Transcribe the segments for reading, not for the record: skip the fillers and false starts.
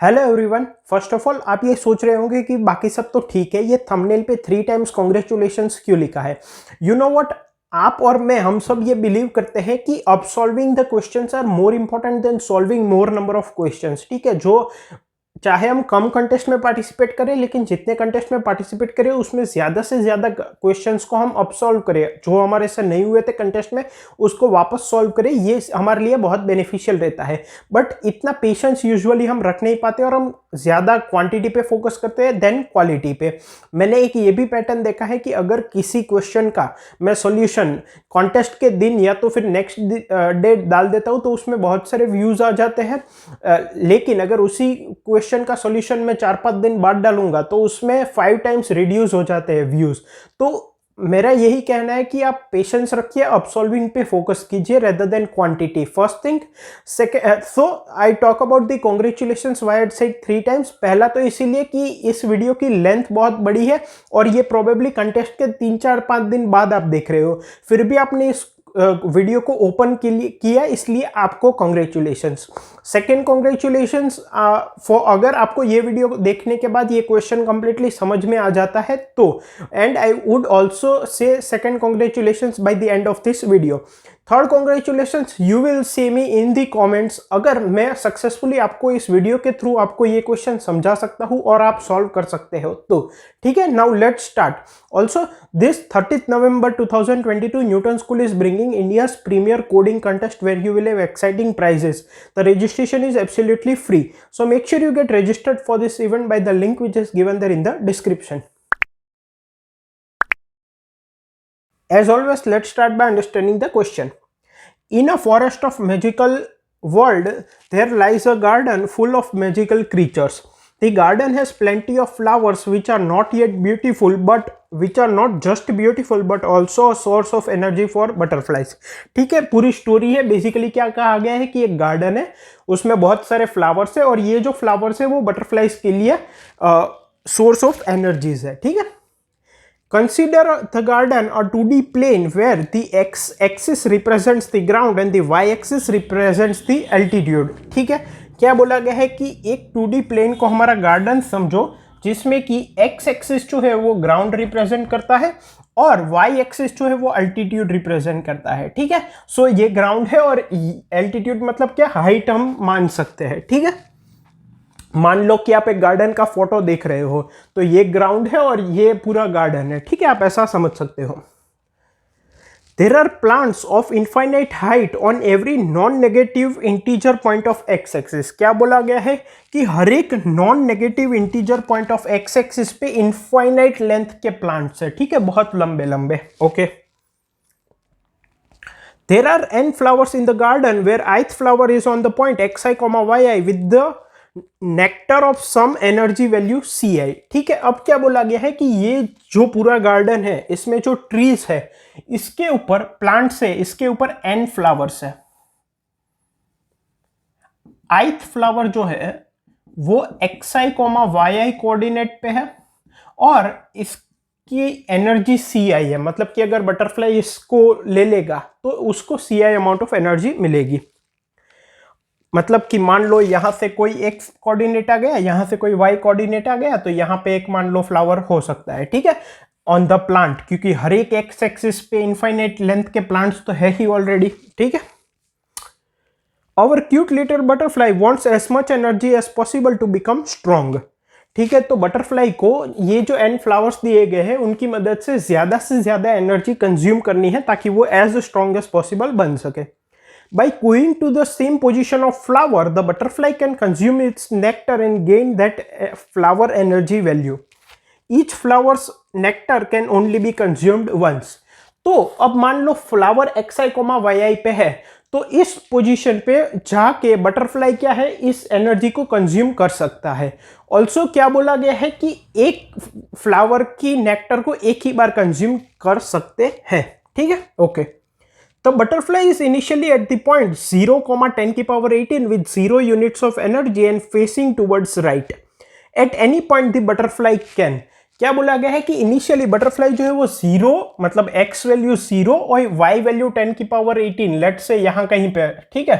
Hello everyone. First of all आप ये सोच रहे होंगे कि बाकी सब तो ठीक है, ये थंबनेल पे 3 टाइम्स कॉन्ग्रेचुलेशंस क्यों लिखा है। यू नो व्हाट, आप और मैं हम सब ये बिलीव करते हैं कि अब solving the questions are more important than solving more number of questions. ठीक है, जो चाहे हम कम कंटेस्ट में पार्टिसिपेट करें, लेकिन जितने कंटेस्ट में पार्टिसिपेट करें उसमें ज़्यादा से ज़्यादा क्वेश्चंस को हम अब सॉल्व करें, जो हमारे से नहीं हुए थे कंटेस्ट में उसको वापस सॉल्व करें, ये हमारे लिए बहुत बेनिफिशियल रहता है। बट इतना पेशेंस यूजुअली हम रख नहीं पाते और हम ज़्यादा क्वांटिटी पे फोकस करते हैं देन क्वालिटी पे। मैंने एक ये भी पैटर्न देखा है कि अगर किसी क्वेश्चन का मैं सॉल्यूशन कॉन्टेस्ट के दिन या तो फिर नेक्स्ट डे डाल देता हूँ तो उसमें बहुत सारे व्यूज़ आ जाते हैं, लेकिन अगर उसी क्वेश्चन का सॉल्यूशन मैं 4-5 दिन बाद डालूंगा तो उसमें 5 टाइम्स रिड्यूस हो जाते हैं व्यूज। तो मेरा यही कहना है कि आप पेशेंस रखिए, अब सॉल्विंग पे फोकस कीजिए rather than quantity. First thing. Second, so I talk about the congratulations why I said 3 times. पहला तो इसीलिए कि इस वीडियो की लेंथ बहुत बड़ी है और ये प्रोबेबली कंटेस्ट के 3-4-5 दिन बाद आप देख रहे हो, फिर भी आपने इस वीडियो को ओपन किया, इसलिए आपको कॉन्ग्रेचुलेशंस। सेकेंड, कॉन्ग्रेचुलेशंस फॉर, अगर आपको ये वीडियो देखने के बाद ये क्वेश्चन कंप्लीटली समझ में आ जाता है तो, and I would also say second congratulations by the end of this video. Third, congratulations you will see me in the comments, अगर मैं सक्सेसफुली आपको इस वीडियो के थ्रू आपको ये क्वेश्चन समझा सकता हूँ और आप सॉल्व कर सकते हो तो। ठीक है, now let's start. Also this 30th November 2022 Newton school is bringing India's premier coding contest where you will have exciting prizes. The registration is absolutely free, so make sure you get registered for this event by the link which is given there in the description. As always, let's start by understanding the question. In a forest of magical world, there lies a garden full of magical creatures. The garden has plenty of flowers which are not yet beautiful, but which are not just beautiful but also a source of energy for butterflies. ठीक है, पूरी story है। Basically क्या कहा गया है कि एक गार्डन है, उसमें बहुत सारे फ्लावर्स है और ये जो फ्लावर्स है वो बटरफ्लाइज के लिए सोर्स ऑफ एनर्जीज है। ठीक है, consider the garden a 2D plane where the x-axis represents the ground and the y-axis represents the altitude. ठीक है, क्या बोला गया है कि एक 2D प्लेन को हमारा गार्डन समझो जिसमें कि x एक्सिस जो है वो ग्राउंड रिप्रेजेंट करता है और y एक्सिस जो है वो अल्टीट्यूड रिप्रेजेंट करता है। ठीक है, सो ये ग्राउंड है और अल्टीट्यूड मतलब क्या, हाइट हम मान सकते हैं। ठीक है, मान लो कि आप एक गार्डन का फोटो देख रहे हो तो ये ग्राउंड है और ये पूरा गार्डन है। ठीक है, आप ऐसा समझ सकते हो। There are plants of infinite height on every non-negative integer point of x-axis. क्या बोला गया है कि हर एक non negative integer point of x axis पे इनफाइनाइट लेंथ के प्लांट्स है। ठीक है, बहुत लंबे लंबे। Okay, There are n flowers in the garden where ith flower is on the point xi, yi with the nectar of some energy value Ci। ठीक है, अब क्या बोला गया है कि ये जो पूरा गार्डन है इसमें जो ट्रीज है इसके ऊपर प्लांट्स है, इसके ऊपर n फ्लावर्स है। ith फ्लावर जो है वो xi, yi कोऑर्डिनेट पे है और इसकी एनर्जी Ci है, मतलब कि अगर बटरफ्लाई इसको ले लेगा तो उसको Ci अमाउंट ऑफ एनर्जी मिलेगी। मतलब कि मान लो यहां से कोई x कोऑर्डिनेट आ गया, यहां से कोई y कोऑर्डिनेट आ गया, तो यहां पे एक मान लो फ्लावर हो सकता है। ठीक है, ऑन द प्लांट, क्योंकि हर एक x एक्सिस पे इनफाइनाइट लेंथ के प्लांट्स तो है ही ऑलरेडी। ठीक है, our cute little butterfly wants as much energy as possible to become strong. ठीक है, तो बटरफ्लाई को ये जो n फ्लावर्स दिए गए हैं उनकी मदद से ज्यादा एनर्जी कंज्यूम करनी है ताकि वो एज स्ट्रॉन्ग एज पॉसिबल बन सके। By going to the same position of flower, the butterfly can consume its nectar and gain that flower energy value. Each flower's nectar can only be consumed once. तो अब मान लो flower xi, yi पे है, तो इस position पे जाके butterfly क्या है, इस एनर्जी को कंज्यूम कर सकता है। ऑल्सो क्या बोला गया है कि एक फ्लावर की नेक्टर को एक ही बार कंज्यूम कर सकते हैं। ठीक है, okay. The butterfly is initially at the point 0, 10⁻18 with 0 units of energy and facing towards right. At any point the butterfly can, क्या बोला गया है कि इनिशियली बटरफ्लाई जो है वो 0 मतलब x वैल्यू 0 और y वैल्यू 10⁻18 लेट से यहां कहीं पे। ठीक है,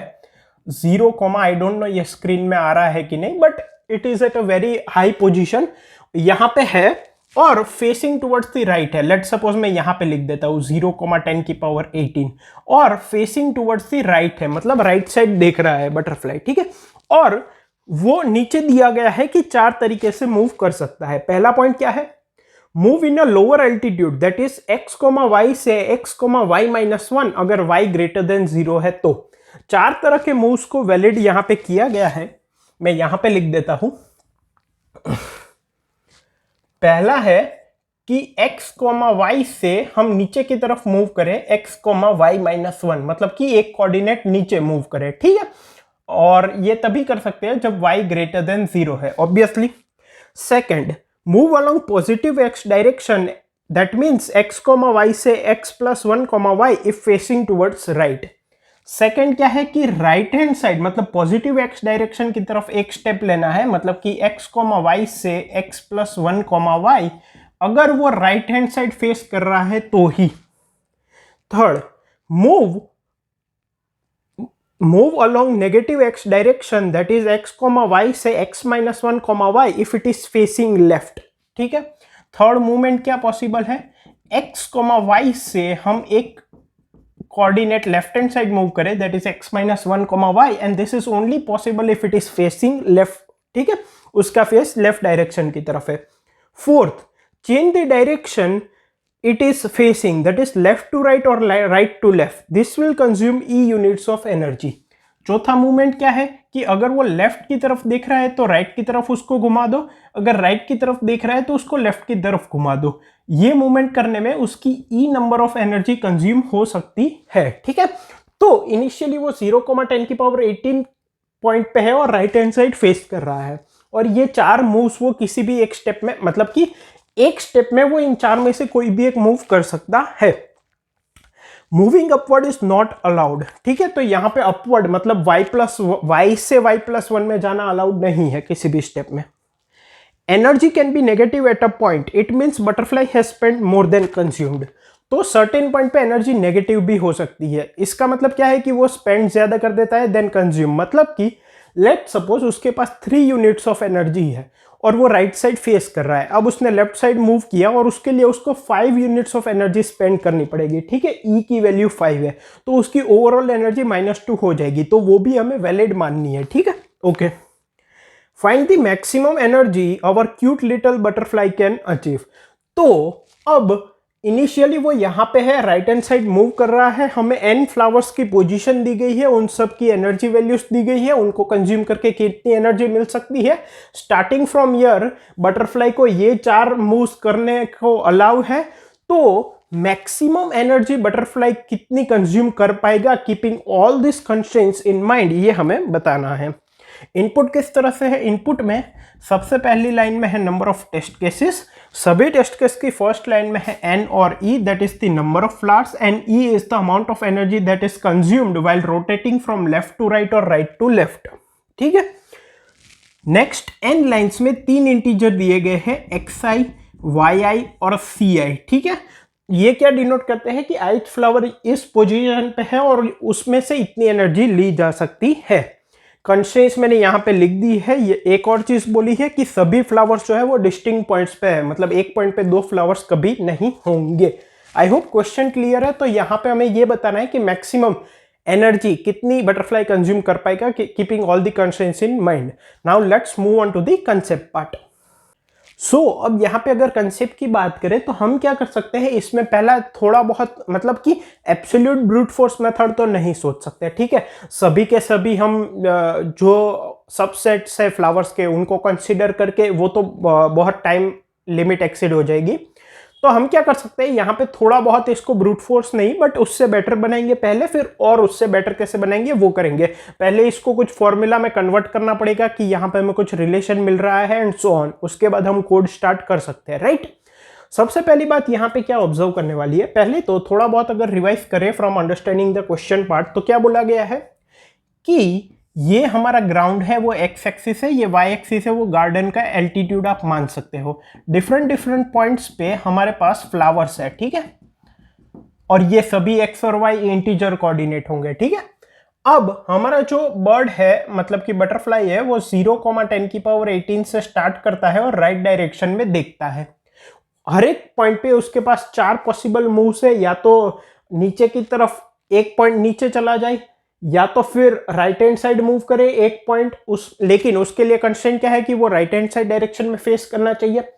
0, आई डोंट नो ये स्क्रीन में आ रहा है कि नहीं, but it is at a very high position, यहाँ पे है और फेसिंग टुवर्ड्स द राइट है। लेट सपोज मैं यहाँ पे लिख देता हूँ 0,10⁻18 और फेसिंग टुवर्ड्स द राइट है, मतलब राइट साइड देख रहा है बटरफ्लाई, ठीक है। और वो नीचे दिया गया है कि 4 तरीके से मूव कर सकता है। पहला पॉइंट क्या है, move in a lower altitude that is x, y से x, y-1 अगर y ग्रेटर देन 0 है तो। 4 तरह के मूव्स को वैलिड यहां पे किया गया है, मैं यहां पे लिख देता हूं। पहला है कि x, y से हम नीचे की तरफ मूव करें x, y-1, मतलब कि एक कोऑर्डिनेट नीचे मूव करें, ठीक है। और ये तभी कर सकते हैं जब y ग्रेटर देन 0 है obviously. Second, move along positive x direction that means x, y से x+1, y if facing towards right. Second क्या है कि राइट हैंड साइड मतलब पॉजिटिव x डायरेक्शन की तरफ एक स्टेप लेना है, मतलब कि x, y से x+1, y अगर वो राइट हैंड साइड फेस कर रहा है तो ही। Third, move along negative x direction that is x, y से x-1, y if it is facing left, ठीक है। थर्ड मूवमेंट क्या पॉसिबल है, x, y से हम एक coordinate left hand side move करें that is x-1, y and this is only possible if it is facing left, ठीक है, उसका फेस लेफ्ट डायरेक्शन की तरफ है। Fourth, change the direction it is facing that is left to right or right to left, this will consume E units of energy। चौथा movement क्या है कि अगर वो लेफ्ट की तरफ देख रहा है तो राइट की तरफ उसको घुमा दो, अगर राइट की तरफ देख रहा है तो उसको लेफ्ट की तरफ घुमा दो। ये मूवमेंट करने में उसकी E number of energy consume हो सकती है, ठीक है। तो इनिशियली वो 0,10⁻18 पॉइंट पे है और राइट हैंड साइड फेस कर रहा है, और ये 4 मूव्स वो किसी भी एक स्टेप में, मतलब कि एक स्टेप में वो इन 4 में से कोई भी एक मूव कर सकता है। Moving upward is not allowed, ठीक है। तो यहां पे अपवर्ड मतलब y से y+1 में जाना अलाउड नहीं है किसी भी स्टेप में। Energy can be negative at a point, it means butterfly has spent more than consumed. तो सर्टेन पॉइंट पे एनर्जी नेगेटिव भी हो सकती है। इसका मतलब क्या है कि वो स्पेंड ज्यादा कर देता है देन कंज्यूम, मतलब कि लेट सपोज उसके पास 3 यूनिट्स ऑफ एनर्जी है और वो राइट साइड फेस कर रहा है। अब उसने लेफ्ट साइड मूव किया और उसके लिए उसको 5 यूनिट्स ऑफ एनर्जी स्पेंड करनी पड़ेगी, ठीक है। ई की वैल्यू 5 है तो उसकी ओवरऑल एनर्जी -2 हो जाएगी, तो वो भी हमें वैलिड माननी है, ठीक है। Okay, find the maximum energy our cute little butterfly can achieve. तो अब इनिशियली वो यहाँ पे है, राइट हैंड साइड मूव कर रहा है, हमें n फ्लावर्स की पोजीशन दी गई है, उन सब की एनर्जी वैल्यूज दी गई है, उनको कंज्यूम करके कितनी एनर्जी मिल सकती है। स्टार्टिंग फ्रॉम ईयर बटरफ्लाई को ये 4 मूव्स करने को अलाउ है, तो मैक्सिमम एनर्जी बटरफ्लाई कितनी कंज्यूम कर पाएगा keeping all this constraints in mind, ये हमें बताना है। इनपुट किस तरह से है, इनपुट में सबसे पहली लाइन में है नंबर ऑफ टेस्ट केसेस, सभी टेस्ट केस की फर्स्ट लाइन में है n और e that is the number of flowers and e is the amount of energy that is consumed while rotating from left to right और right to left, ठीक है। Next n lines में 3 integer दिए गए हैं xi, yi और ci, ठीक है। ये क्या डिनोट करते हैं कि ith फ्लावर इस पोजीशन पे है और उसमें से इतनी एनर्जी ली जा सकती है। कंस्ट्रेंट्स मैंने यहाँ पे लिख दी है। ये एक और चीज बोली है कि सभी फ्लावर्स जो है वो डिस्टिंक्ट पॉइंट्स पे है, मतलब एक पॉइंट पे 2 फ्लावर्स कभी नहीं होंगे। आई होप क्वेश्चन क्लियर है। तो यहाँ पे हमें ये बताना है कि मैक्सिमम एनर्जी कितनी बटरफ्लाई कंज्यूम कर पाएगा keeping all the constraints in mind. Now let's move on to the concept part. So अब यहाँ पे अगर कंसेप्ट की बात करें तो हम क्या कर सकते हैं, इसमें पहला थोड़ा बहुत मतलब कि एब्सोल्यूट ब्रूट फोर्स मेथड तो नहीं सोच सकते, ठीक है। सभी के सभी हम जो सबसेट्स है फ्लावर्स के उनको कंसीडर करके वो तो बहुत टाइम लिमिट एक्सीड हो जाएगी। तो हम क्या कर सकते हैं, यहाँ पे थोड़ा बहुत इसको ब्रूट फोर्स नहीं बट उससे बेटर बनाएंगे पहले, फिर और उससे बेटर कैसे बनाएंगे वो करेंगे। पहले इसको कुछ फॉर्मूला में कन्वर्ट करना पड़ेगा कि यहाँ पे हमें कुछ रिलेशन मिल रहा है एंड सो ऑन, उसके बाद हम कोड स्टार्ट कर सकते हैं, राइट। सबसे पहली बात यहाँ पे क्या ऑब्जर्व करने वाली है, पहले तो थोड़ा बहुत अगर रिवाइज करें from understanding the question part, तो क्या बोला गया है कि ये हमारा ग्राउंड है वो एक्स एक्सिस है, ये वाई एक्सिस है वो गार्डन का एल्टीट्यूड आप मान सकते हो। डिफरेंट पॉइंट्स पे हमारे पास फ्लावर्स है, ठीक है, और ये सभी एक्स और वाई इंटीजर कोऑर्डिनेट होंगे, ठीक है। अब हमारा जो बर्ड है मतलब कि बटरफ्लाई है वो 0,10 की पावर 18 से स्टार्ट करता है और राइट डायरेक्शन में देखता है। हर एक पॉइंट पे उसके पास 4 पॉसिबल मूव्स है, या तो नीचे की तरफ एक पॉइंट नीचे चला जाए, या तो फिर राइट हैंड साइड मूव करे एक पॉइंट लेकिन उसके लिए कंस्ट्रेंट क्या है कि वो राइट हैंड साइड डायरेक्शन में फेस करना चाहिए।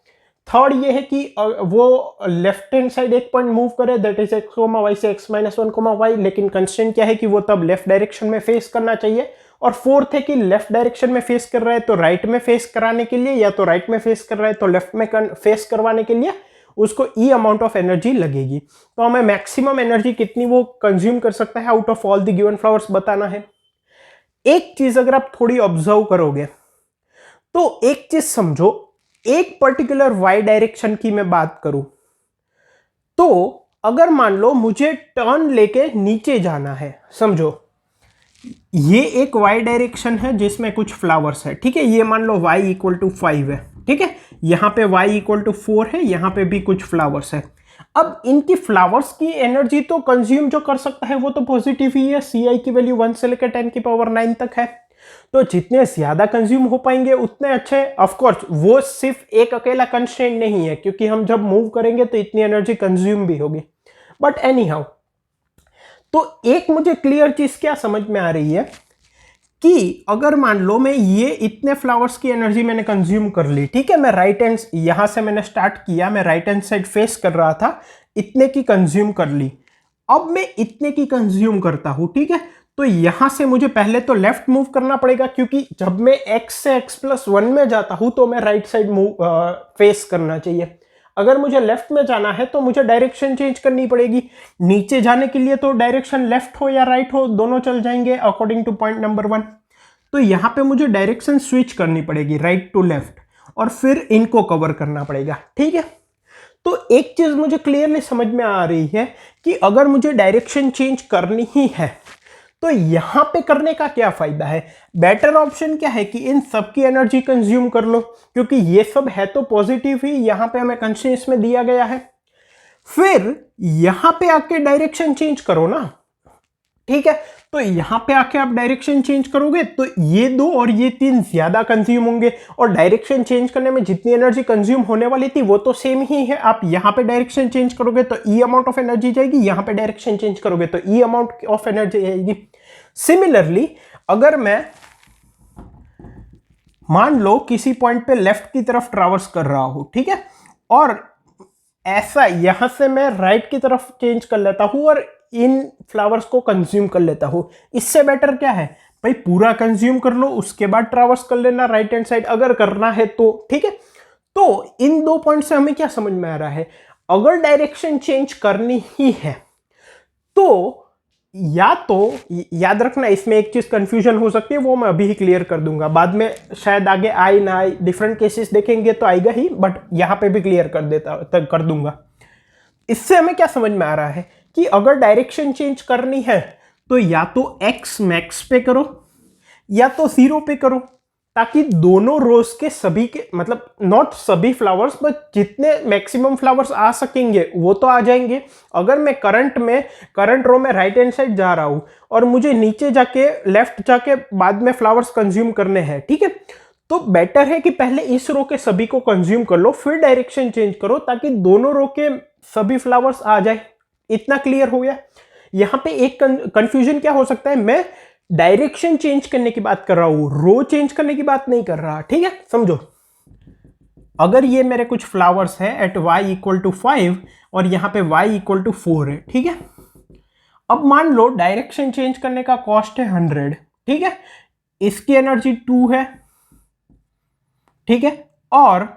थर्ड ये है कि वो लेफ्ट हैंड साइड एक पॉइंट मूव करे, that is x comma y से x-1 लेकिन कंस्ट्रेंट क्या है कि वो तब लेफ्ट डायरेक्शन में फेस करना चाहिए। और फोर्थ है कि लेफ्ट डायरेक्शन में फेस कर रहा है तो राइट में फेस कराने के लिए, या तो राइट में फेस कर रहा है तो लेफ्ट में फेस करवाने के लिए उसको ई अमाउंट ऑफ एनर्जी लगेगी। तो हमें मैक्सिमम एनर्जी कितनी वो कंज्यूम कर सकता है out of all the given flowers बताना है। एक चीज अगर आप थोड़ी ऑब्जर्व करोगे तो एक चीज समझो, एक पर्टिकुलर वाई डायरेक्शन की मैं बात करूं तो अगर मान लो मुझे टर्न लेके नीचे जाना है, समझो ये एक वाई डायरेक्शन है जिसमें कुछ फ्लावर्स है, ठीक है, ये मान लो y इक्वल टू 5 है, ठीक है, यहां पे y इक्वल टू 4 है, यहां पे भी कुछ फ्लावर्स है। अब इनकी फ्लावर्स की एनर्जी तो कंज्यूम जो कर सकता है वो तो पॉजिटिव ही है, Ci की वैल्यू 1 से लेकर 10 की पावर 9 तक है, तो जितने ज्यादा कंज्यूम हो पाएंगे उतने अच्छे। ऑफ कोर्स वो सिर्फ एक अकेला कंस्ट्रेंट नहीं है क्योंकि हम जब मूव करेंगे तो इतनी एनर्जी कंज्यूम भी होगी, बट एनी हाउ। तो एक मुझे क्लियर चीज क्या समझ में आ रही है कि अगर मान लो मैं ये इतने फ्लावर्स की एनर्जी मैंने कंज्यूम कर ली, ठीक है, मैं राइट हैंड यहां से मैंने स्टार्ट किया, मैं राइट हैंड साइड फेस कर रहा था, इतने की कंज्यूम कर ली, अब मैं इतने की कंज्यूम करता हूं, ठीक है, तो यहां से मुझे पहले तो लेफ्ट मूव करना पड़ेगा क्योंकि जब मैं x से x+1 में जाता हूं तो मैं राइट साइड मूव फेस करना चाहिए। अगर मुझे लेफ्ट में जाना है तो मुझे डायरेक्शन चेंज करनी पड़ेगी, नीचे जाने के लिए तो डायरेक्शन लेफ्ट हो या राइट हो दोनों चल जाएंगे अकॉर्डिंग टू पॉइंट नंबर 1। तो यहां पे मुझे डायरेक्शन स्विच करनी पड़ेगी राइट टू लेफ्ट और फिर इनको कवर करना पड़ेगा, ठीक है। तो एक चीज मुझे क्लियरली समझ में आ रही है कि अगर मुझे डायरेक्शन चेंज करनी ही है तो यहां पे करने का क्या फायदा है। बेटर ऑप्शन क्या है कि इन सब की एनर्जी कंज्यूम कर लो क्योंकि ये सब है तो पॉजिटिव ही, यहां पे हमें कंस्ट्रेंट्स में दिया गया है, फिर यहां पे आके डायरेक्शन चेंज करो ना, ठीक है। तो यहां पे आके आप डायरेक्शन चेंज करोगे तो ये 2 और ये 3 ज्यादा कंज्यूम होंगे और डायरेक्शन चेंज करने में जितनी एनर्जी कंज्यूम होने वाली थी वो तो सेम ही है। आप यहां पे डायरेक्शन चेंज करोगे तो ई अमाउंट ऑफ एनर्जी जाएगी, यहां पे डायरेक्शन चेंज करोगे तो ई अमाउंट ऑफ एनर्जी आएगी। सिमिलरली अगर मैं मान लो किसी पॉइंट पे लेफ्ट की तरफ ट्रैवर्स कर रहा हूं, ठीक है, और ऐसा यहां से मैं राइट की तरफ चेंज कर लेता हूं और इन फ्लावर्स को कंज्यूम कर लेता हूं, इससे बेटर क्या है भाई पूरा कंज्यूम कर लो उसके बाद ट्रैवर्स कर लेना राइट हैंड साइड अगर करना है तो, ठीक है। तो इन 2 पॉइंट से हमें क्या समझ में आ रहा है, अगर डायरेक्शन चेंज करनी ही है तो या तो याद रखना इसमें एक चीज कंफ्यूजन हो सकती है वो मैं अभी ही क्लियर कर दूंगा, बाद में शायद आगे आए ना आए, डिफरेंट केसेस देखेंगे तो आएगा ही, बट यहां पे भी क्लियर कर दूंगा। इससे हमें क्या समझ में आ रहा है कि अगर डायरेक्शन चेंज करनी है तो या तो x मैक्स पे करो या तो 0 पे करो ताकि दोनों रोज के सभी के मतलब नॉट सभी फ्लावर्स बट जितने मैक्सिमम फ्लावर्स आ सकेंगे वो तो आ जाएंगे। अगर मैं करंट रो में राइट हैंड साइड जा रहा हूं और मुझे नीचे जाके लेफ्ट जाके बाद में फ्लावर्स कंज्यूम करने हैं, ठीक है, तो बेटर है कि पहले इस रो के सभी को कंज्यूम कर लो फिर डायरेक्शन चेंज करो ताकि दोनों रो के सभी फ्लावर्स आ जाए। इतना क्लियर हो गया। यहां पे एक कंफ्यूजन क्या हो सकता है, मैं डायरेक्शन चेंज करने की बात कर रहा हूं, रो चेंज करने की बात नहीं कर रहा, ठीक है। समझो अगर ये मेरे कुछ फ्लावर्स है एट y इक्वल टू 5 और यहां पे y इक्वल टू 4 है, ठीक है। अब मान लो डायरेक्शन चेंज करने का कॉस्ट है 100, ठीक है, इसकी एनर्जी 2 है, ठीक है, और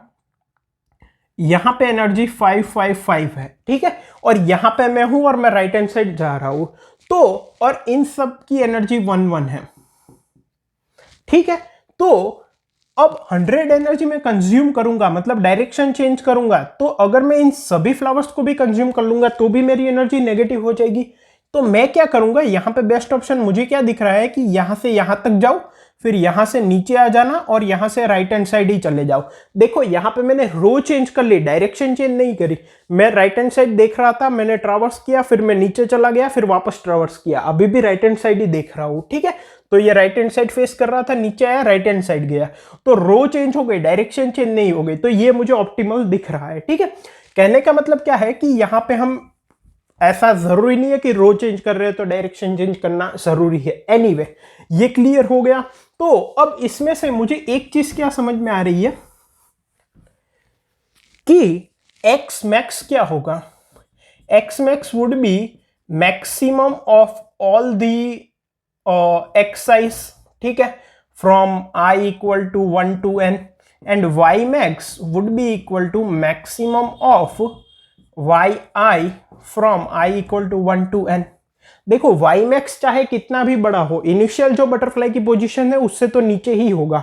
यहां पे एनर्जी 555 है, ठीक है, और यहां पे मैं हूं और मैं राइट हैंड साइड जा रहा हूं तो और इन सब की एनर्जी 1 है, ठीक है। तो अब 100 एनर्जी में कंज्यूम करूंगा मतलब डायरेक्शन चेंज करूंगा तो अगर मैं इन सभी फ्लावर्स को भी कंज्यूम कर लूंगा तो भी मेरी एनर्जी नेगेटिव हो जाएगी। तो मैं क्या करूंगा, यहां पे बेस्ट ऑप्शन मुझे क्या दिख रहा है कि यहां से यहां तक जाओ फिर यहां से नीचे आ जाना और यहां से राइट हैंड साइड ही चले जाओ। देखो यहां पे मैंने रो चेंज कर ली, डायरेक्शन चेंज नहीं करी। मैं राइट हैंड साइड देख रहा था, मैंने ट्रावर्स किया, फिर मैं नीचे चला गया, फिर वापस ट्रावर्स किया, अभी भी राइट हैंड साइड ही देख रहा हूं। ठीक है, तो ये राइट हैंड साइड फेस कर रहा था, नीचे आया, राइट हैंड साइड गया, तो रो चेंज हो गई, डायरेक्शन चेंज नहीं हो गई, तो ये मुझे ऑप्टिमल दिख रहा है। ठीक है, कहने का मतलब क्या है कि यहां पे हम, ऐसा जरूरी नहीं है कि रो चेंज कर रहे हो तो डायरेक्शन चेंज करना जरूरी है। एनीवे, ये क्लियर हो गया। तो अब इसमें से मुझे एक चीज क्या समझ में आ रही है कि एक्स मैक्स क्या होगा। X max would be maximum of all the x i's, ठीक है, from i equal to 1 to n, and y max would be equal to maximum of y i from i equal to 1 to n। देखो y max चाहे कितना भी बड़ा हो, initial जो butterfly की पोजीशन है उससे तो नीचे ही होगा,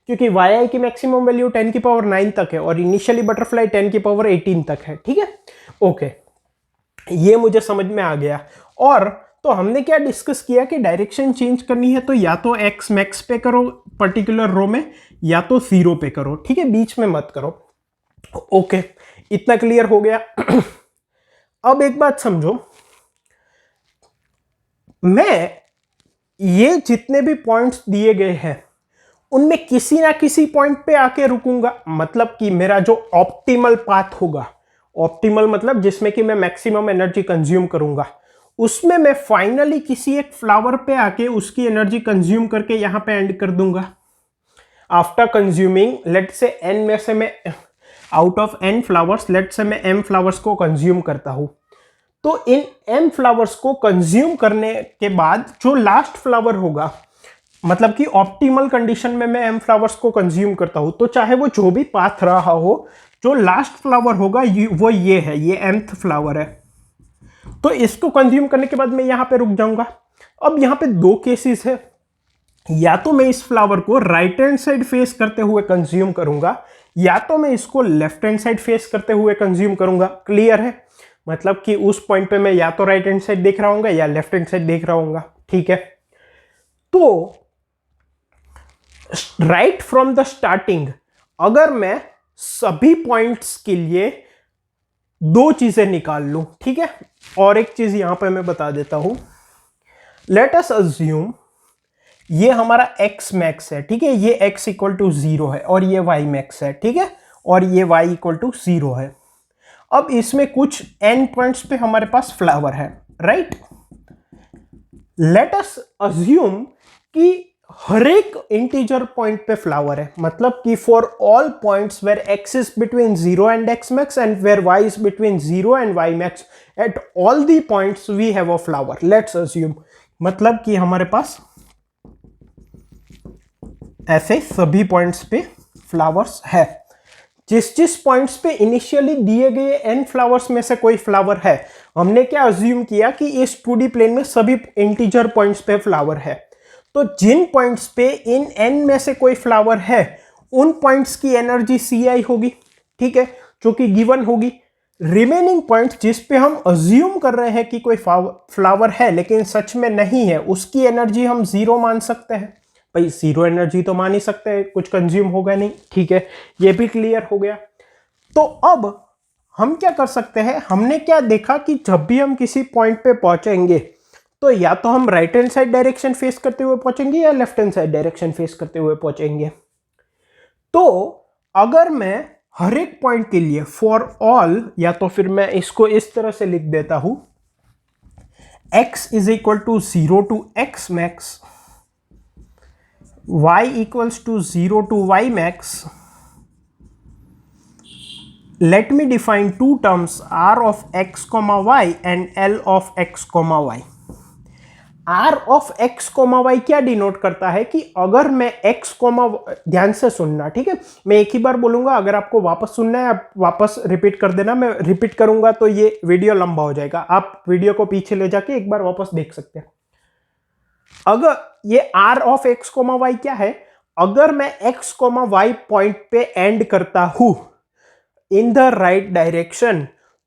क्योंकि वाई आई की मैक्सिमम वैल्यू 10 की पावर 9 तक है और इनिशियली बटरफ्लाई 10 की पावर 18 तक है। ठीक है, ओके, ये मुझे समझ में आ गया। और तो हमने क्या डिस्कस किया कि डायरेक्शन चेंज करनी है तो या तो एक्स मैक्स पे करो पर्टिकुलर रो में, या तो 0 पे करो। ठीक है, बीच में मत करो। ओके, इतना क्लियर हो गया। अब एक बात समझो, मैं ये जितने भी पॉइंट्स दिए गए हैं उनमें किसी ना किसी पॉइंट पे आके रुकूंगा, मतलब कि मेरा जो ऑप्टिमल पाथ होगा, ऑप्टिमल मतलब जिसमें कि मैं मैक्सिमम एनर्जी कंज्यूम करूंगा, उसमें मैं फाइनली किसी एक फ्लावर पे आके उसकी एनर्जी कंज्यूम करके यहां पे एंड कर दूंगा। After consuming let say n में से मैं, out of n flowers let say मैं एम फ्लावर्स को कंज्यूम करता हूं, तो इन एम फ्लावर्स को कंज्यूम करने के बाद जो लास्ट फ्लावर होगा, मतलब कि ऑप्टिमल कंडीशन में मैं एम फ्लावर्स को कंज्यूम करता हूं, तो चाहे वो जो भी पाथ रहा हो, जो लास्ट फ्लावर होगा वो ये है, ये एम्थ फ्लावर है, तो इसको कंज्यूम करने के बाद मैं यहां पे रुक जाऊंगा। अब यहां पे दो केसेस है, या तो मैं इस फ्लावर को राइट हैंड साइड फेस करते हुए कंज्यूम करूंगा, या तो मैं इसको लेफ्ट हैंड साइड फेस करते हुए कंज्यूम करूंगा। क्लियर है, मतलब कि उस पॉइंट पे मैं या तो राइट हैंड साइड देख रहा हूंगा या लेफ्ट हैंड साइड देख रहा हूंगा। ठीक है, तो राइट फ्रॉम द स्टार्टिंग अगर मैं सभी पॉइंट्स के लिए दो चीजें निकाल लूं, ठीक है, और एक चीज यहां पे मैं बता देता हूं, लेट अस अज्यूम ये हमारा x मैक्स है, ठीक है, ये x इक्वल टू 0 है और ये y मैक्स है, ठीक है, और ये y इक्वल टू 0 है। अब इसमें कुछ n पॉइंट्स पे हमारे पास फ्लावर है, राइट। लेट अस अज्यूम कि हर एक इंटीजर पॉइंट पे फ्लावर है, मतलब कि for all points where x is between 0 and x max and where y is between 0 and y max, at all the points we have a flower. Let's assume, मतलब कि हमारे पास ऐसे सभी points पे फ्लावर्स है। जिस जिस पॉइंट्स पे इनिशियली दिए गए n फ्लावर्स में से कोई फ्लावर है, हमने क्या अज्यूम किया कि इस 2D प्लेन में सभी इंटीजर पॉइंट्स पे फ्लावर है। तो जिन पॉइंट्स पे इन n में से कोई फ्लावर है, उन पॉइंट्स की एनर्जी Ci होगी, ठीक है, जो कि गिवन होगी। रिमेनिंग पॉइंट्स जिस पे हम अज्यूम कर रहे हैं कि कोई फ्लावर है लेकिन सच में नहीं है, उसकी एनर्जी हम 0 मान सकते हैं। भाई 0 एनर्जी तो मान ही सकते हैं, कुछ कंज्यूम होगा नहीं। ठीक है, ये भी क्लियर हो गया। तो अब हम क्या कर सकते हैं, हमने क्या देखा कि जब भी हम किसी पॉइंट पे पहुंचेंगे तो या तो हम right hand side direction face करते हुए पहुंचेंगे या left hand side direction face करते हुए पहुंचेंगे। तो अगर मैं हर एक पॉइंट के लिए फॉर ऑल, या तो फिर मैं इसको इस तरह से लिख देता हूं, x is equal to 0 to x max, y equals to 0 to y max. Let me define two terms, r of x comma y and l of x comma y. r of x comma y क्या denote करता है कि अगर मैं x comma, ध्यान से सुनना, ठीक है, मैं एक ही बार बोलूंगा, अगर आपको वापस सुनना है आप वापस रिपीट कर देना, मैं रिपीट करूंगा तो ये वीडियो लंबा हो जाएगा, आप वीडियो को पीछे ले जाके एक बार वापस देख सकते हैं। अगर ये r of x comma y क्या है, अगर मैं x कोमा y पॉइंट पे एंड करता हूं इन द राइट डायरेक्शन,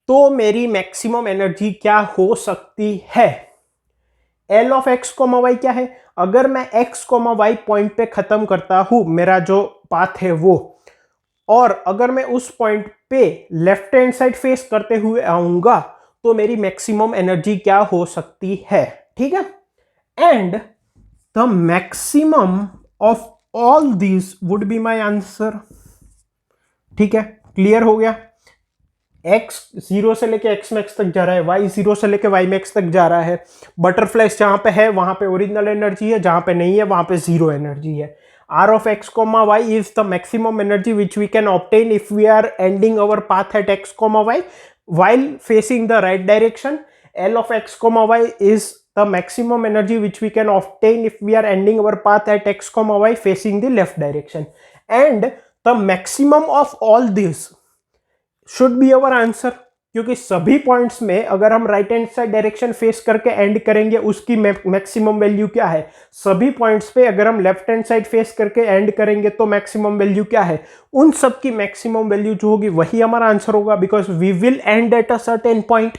तो मेरी मैक्सिमम एनर्जी क्या हो सकती है, l of x comma y क्या है, अगर मैं एक्स कोमा वाई पॉइंट पे खत्म करता हूं मेरा जो पाथ है वो, और अगर मैं उस पॉइंट पे लेफ्ट हैंड साइड फेस करते हुए आऊंगा तो मेरी मैक्सिमम एनर्जी क्या हो सकती है, ठीक है। And the maximum of all these would be my answer, ठीक है, क्लियर हो गया। x 0 से लेके x मैक्स तक जा रहा है, y 0 से लेके y मैक्स तक जा रहा है, बटरफ्लाई जहां पे है वहां पे ओरिजिनल एनर्जी है, जहां पे नहीं है वहां पे जीरो एनर्जी है। r of x comma y is the maximum energy which we can obtain if we are ending our path at x comma y while facing the right direction. L of x comma y is the maximum energy which we can obtain if we are ending our path at x comma y facing the left direction. And the maximum of all this should be our answer, क्योंकि सभी points में अगर हम right hand side direction face करके and करेंगे उसकी maximum value क्या है, सभी पॉइंट्स पे अगर हम लेफ्ट हैंड साइड फेस करके एंड करेंगे तो मैक्सिमम वैल्यू क्या है, उन सब की मैक्सिमम वैल्यू जो होगी वही हमारा आंसर होगा, because we will end at a certain point.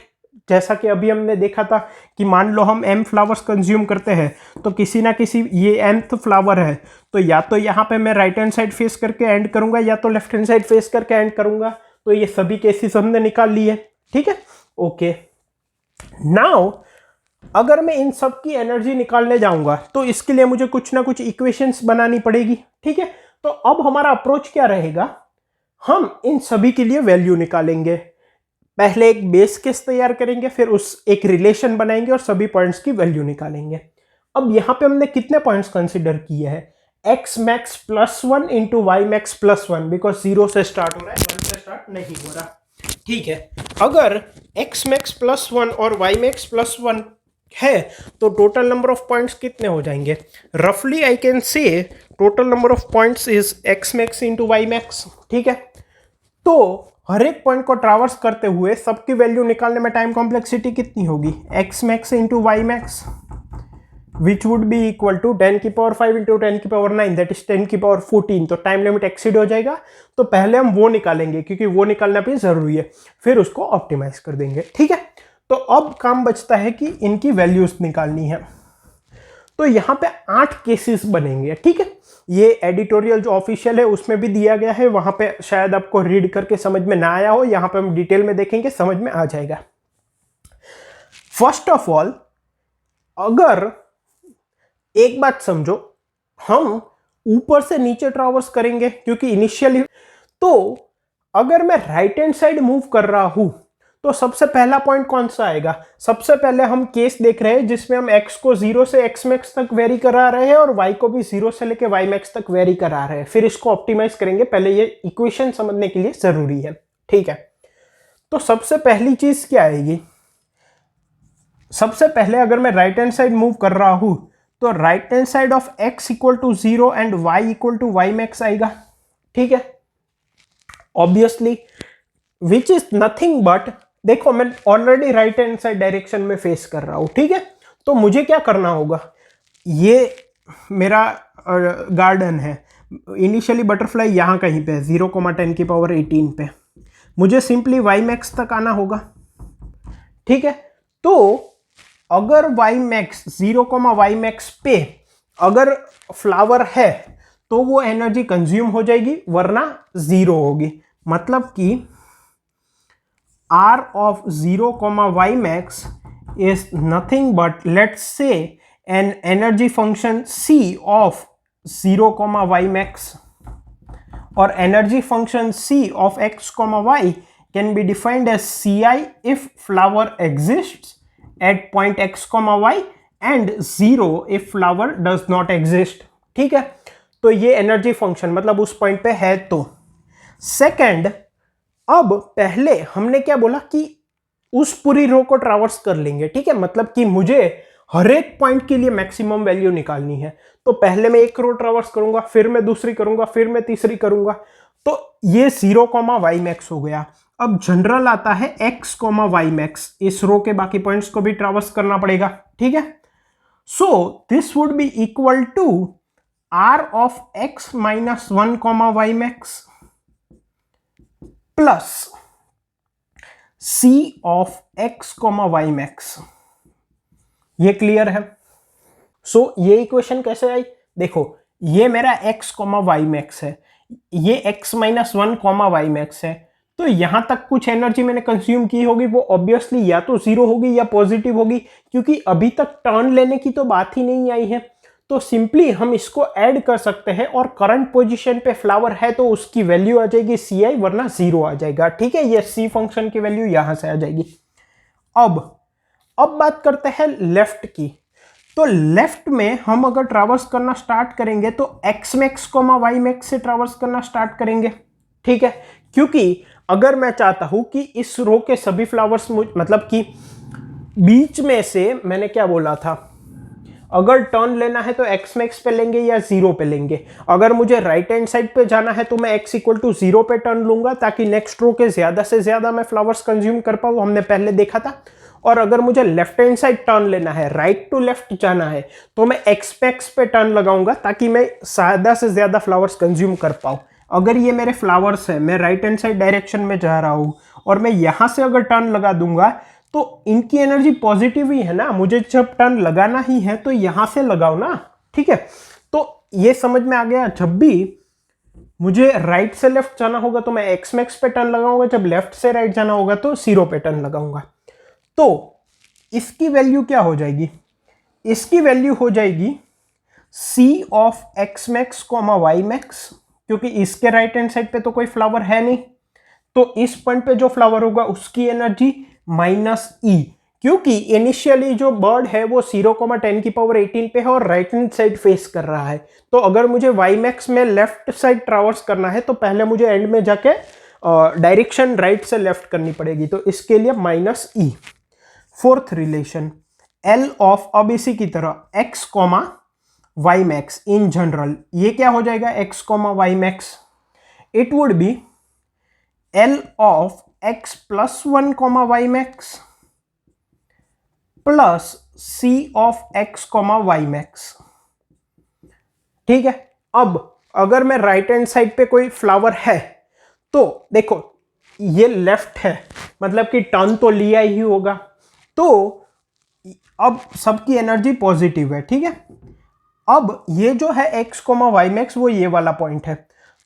जैसा कि अभी हमने देखा था कि मान लो हम m फ्लावर्स कंज्यूम करते हैं तो किसी ना किसी ये nth फ्लावर है तो या तो यहाँ पे मैं राइट हैंड साइड फेस करके एंड करूंगा या तो लेफ्ट हैंड साइड फेस करके एंड करूंगा। तो ये सभी केसेस हमने निकाल लिए, ठीक है, ओके। नाउ अगर मैं इन सब की एनर्जी निकालने जाऊंगा तो इसके लिए मुझे कुछ ना कुछ इक्वेशंस बनानी पड़ेगी, ठीक है। तो अब हमारा अप्रोच क्या रहेगा, हम इन सभी के लिए वैल्यू निकालेंगे, पहले एक बेस केस तैयार करेंगे, फिर उस एक रिलेशन बनाएंगे और सभी पॉइंट्स की वैल्यू निकालेंगे। अब यहां पे हमने कितने पॉइंट्स कंसिडर किए हैं, x max plus 1 into y max plus 1, because 0 से स्टार्ट हो रहा है 1 से स्टार्ट नहीं हो रहा, ठीक है। अगर x max प्लस 1 और y max प्लस 1 है तो टोटल नंबर ऑफ पॉइंट्स कितने हो जाएंगे, रफली I can say total number of points is x max into y max, ठीक है। तो हर एक पॉइंट को ट्रैवर्स करते हुए सबकी वैल्यू निकालने में टाइम कॉम्प्लेक्सिटी कितनी होगी, x max into y max which would be equal to 10 की पावर 5 into 10 की पावर 9 that is 10 की पावर 14। तो टाइम लिमिट एक्सीड हो जाएगा, तो पहले हम वो निकालेंगे क्योंकि वो निकालना भी जरूरी है, फिर उसको ऑप्टिमाइज कर देंगे, ठीक है। तो अब काम बचता है कि इनकी वैल्यूज निकालनी है। तो यहाँ पे 8 केसेस बनेंगे, ठीक है। ये एडिटोरियल जो ऑफिशियल है उसमें भी दिया गया है, वहां पे शायद आपको रीड करके समझ में ना आया हो, यहाँ पे हम डिटेल में देखेंगे, समझ में आ जाएगा। फर्स्ट ऑफ ऑल अगर एक बात समझो, हम ऊपर से नीचे ट्रैवर्स करेंगे क्योंकि इनिशियली, तो अगर मैं राइट हैंड साइड मूव कर रहा हूं तो सबसे पहला पॉइंट कौन सा आएगा, सबसे पहले हम केस देख रहे हैं जिसमें हम x को 0 से x मैक्स तक वेरी करा रहे हैं और y को भी 0 से लेके y मैक्स तक वेरी करा रहे हैं, फिर इसको ऑप्टिमाइज करेंगे, पहले ये इक्वेशन समझने के लिए जरूरी है, ठीक है। तो सबसे पहली चीज क्या आएगी, सबसे पहले अगर मैं राइट हैंड साइड मूव कर रहा हूं तो right hand side of x equal to 0 and y equal to y max आएगा, ठीक है। Obviously which is nothing but, देखो मैं already right hand side direction में फेस कर रहा हूं, ठीक है। तो मुझे क्या करना होगा, ये मेरा गार्डन है, इनिशियली बटरफ्लाई यहां कहीं पे 0,10 की पावर 18 पे, मुझे सिंपली वाई मैक्स तक आना होगा, ठीक है। तो अगर y मैक्स 0, y मैक्स पे अगर फ्लावर है तो वो एनर्जी कंज्यूम हो जाएगी वरना 0 होगी, मतलब कि r of 0, y max is nothing but let's say an energy function c of 0, y max, or energy function c of x, y can be defined as ci if flower exists at point x, y and 0 if flower does not exist, ठीक है। तो ये energy function मतलब उस point पे है। तो second, अब पहले हमने क्या बोला कि उस पूरी रो को ट्रैवर्स कर लेंगे, ठीक है, मतलब कि मुझे हर एक पॉइंट के लिए मैक्सिमम वैल्यू निकालनी है। तो पहले मैं एक रो ट्रैवर्स करूंगा, फिर मैं दूसरी करूंगा, फिर मैं तीसरी करूंगा, तो ये 0, y मैक्स हो गया। अब जनरल आता है x, y मैक्स, इस रो के बाकी पॉइंट्स को भी ट्रैवर्स करना पड़ेगा, ठीक है। So this would be equal to r of x minus 1, y max plus c of x, y max. ये क्लियर है। सो ये इक्वेशन कैसे आई, देखो ये मेरा x वाई मैक्स है, ये x minus one y max है, तो यहां तक कुछ एनर्जी मैंने कंज्यूम की होगी, वो ऑब्वियसली या तो जीरो होगी या पॉजिटिव होगी, क्योंकि अभी तक टर्न लेने की तो बात ही नहीं आई है। तो सिंपली हम इसको ऐड कर सकते हैं और करंट पोजीशन पे फ्लावर है तो उसकी वैल्यू आ जाएगी सी आई, वरना जीरो आ जाएगा। ठीक है, ये सी फंक्शन की वैल्यू यहां से आ जाएगी। अब बात करते हैं लेफ्ट की। तो लेफ्ट में हम अगर ट्रैवर्स करना स्टार्ट करेंगे तो एक्स मैक्स वाई मैक्स से ट्रैवर्स करना स्टार्ट करेंगे। ठीक है, क्योंकि अगर मैं चाहता हूं कि इस रो के सभी फ्लावर्स मतलब कि बीच में से, मैंने क्या बोला था, अगर टर्न लेना है तो एक्स मैक्स पे लेंगे या जीरो पे लेंगे। अगर मुझे राइट हैंड साइड पे जाना है तो मैं एक्स इक्वल टू जीरो पे टर्न लूंगा, ताकि नेक्स्ट रो के ज्यादा से ज्यादा मैं फ्लावर्स कंज्यूम कर पाऊं, हमने पहले देखा था। और अगर मुझे लेफ्ट हैंड साइड टर्न लेना है, राइट टू लेफ्ट जाना है, तो मैं एक्स मैक्स पे टर्न लगाऊंगा ताकि मैं ज्यादा से ज्यादा फ्लावर्स कंज्यूम कर पाऊं। अगर ये मेरे फ्लावर्स है, मैं राइट हैंड साइड डायरेक्शन में जा रहा हूं और मैं यहां से अगर टर्न लगा दूंगा तो इनकी एनर्जी पॉजिटिव ही है ना, मुझे जब टर्न लगाना ही है तो यहां से लगाओ ना। ठीक है, तो ये समझ में आ गया। जब भी मुझे राइट से लेफ्ट जाना होगा तो मैं एक्स मैक्स पे टर्न लगाऊंगा, जब लेफ्ट से राइट जाना होगा तो जीरो पे टर्न लगाऊंगा। तो इसकी वैल्यू क्या हो जाएगी, इसकी वैल्यू हो जाएगी C of x max y max, क्योंकि इसके राइट हैंड साइड पे तो कोई फ्लावर है नहीं, तो इस पॉइंट पे जो फ्लावर होगा उसकी एनर्जी माइनस ई, क्योंकि इनिशियली जो बर्ड है वो 0,10⁻18 पे है और राइट हैंड साइड फेस कर रहा है। तो अगर मुझे वाई मैक्स में लेफ्ट साइड ट्रैवर्स करना है तो पहले मुझे एंड में जाके डायरेक्शन राइट से लेफ्ट करनी पड़ेगी, तो इसके लिए minus e. Fourth relation l of, अब इसी की तरह x comma y max in general, ये क्या हो जाएगा x comma y max, it would be l of x plus one comma y max plus c of x comma y max. ठीक है, अब अगर मैं राइट हैंड साइड पे कोई फ्लावर है तो देखो ये लेफ्ट है, मतलब कि टर्न तो लिया ही होगा, तो अब सबकी एनर्जी पॉजिटिव है। ठीक है, अब ये जो है एक्स कोमा वाई मैक्स वो ये वाला पॉइंट है,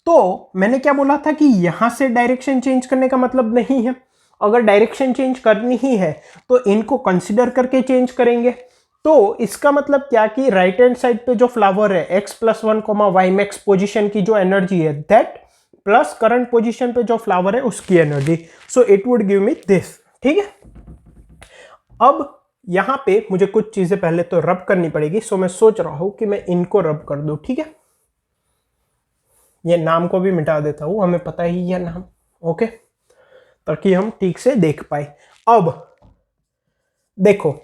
तो मैंने क्या बोला था कि यहां से डायरेक्शन चेंज करने का मतलब नहीं है। अगर डायरेक्शन चेंज करनी ही है तो इनको कंसीडर करके चेंज करेंगे। तो इसका मतलब क्या कि राइट हैंड साइड पे जो फ्लावर है x plus one comma y max position की जो एनर्जी है दैट प्लस करंट पोजिशन पे जो फ्लावर है उसकी energy, so it would give me this. ठीक है, अब यहां पे मुझे कुछ चीजें पहले तो रब करनी पड़ेगी, सो मैं सोच रहा हूं कि मैं इनको रब कर दूं। ठीक है, ये नाम को भी मिटा देता हूं, हमें पता ही है नाम, ओके, ताकि हम ठीक से देख पाए। अब देखो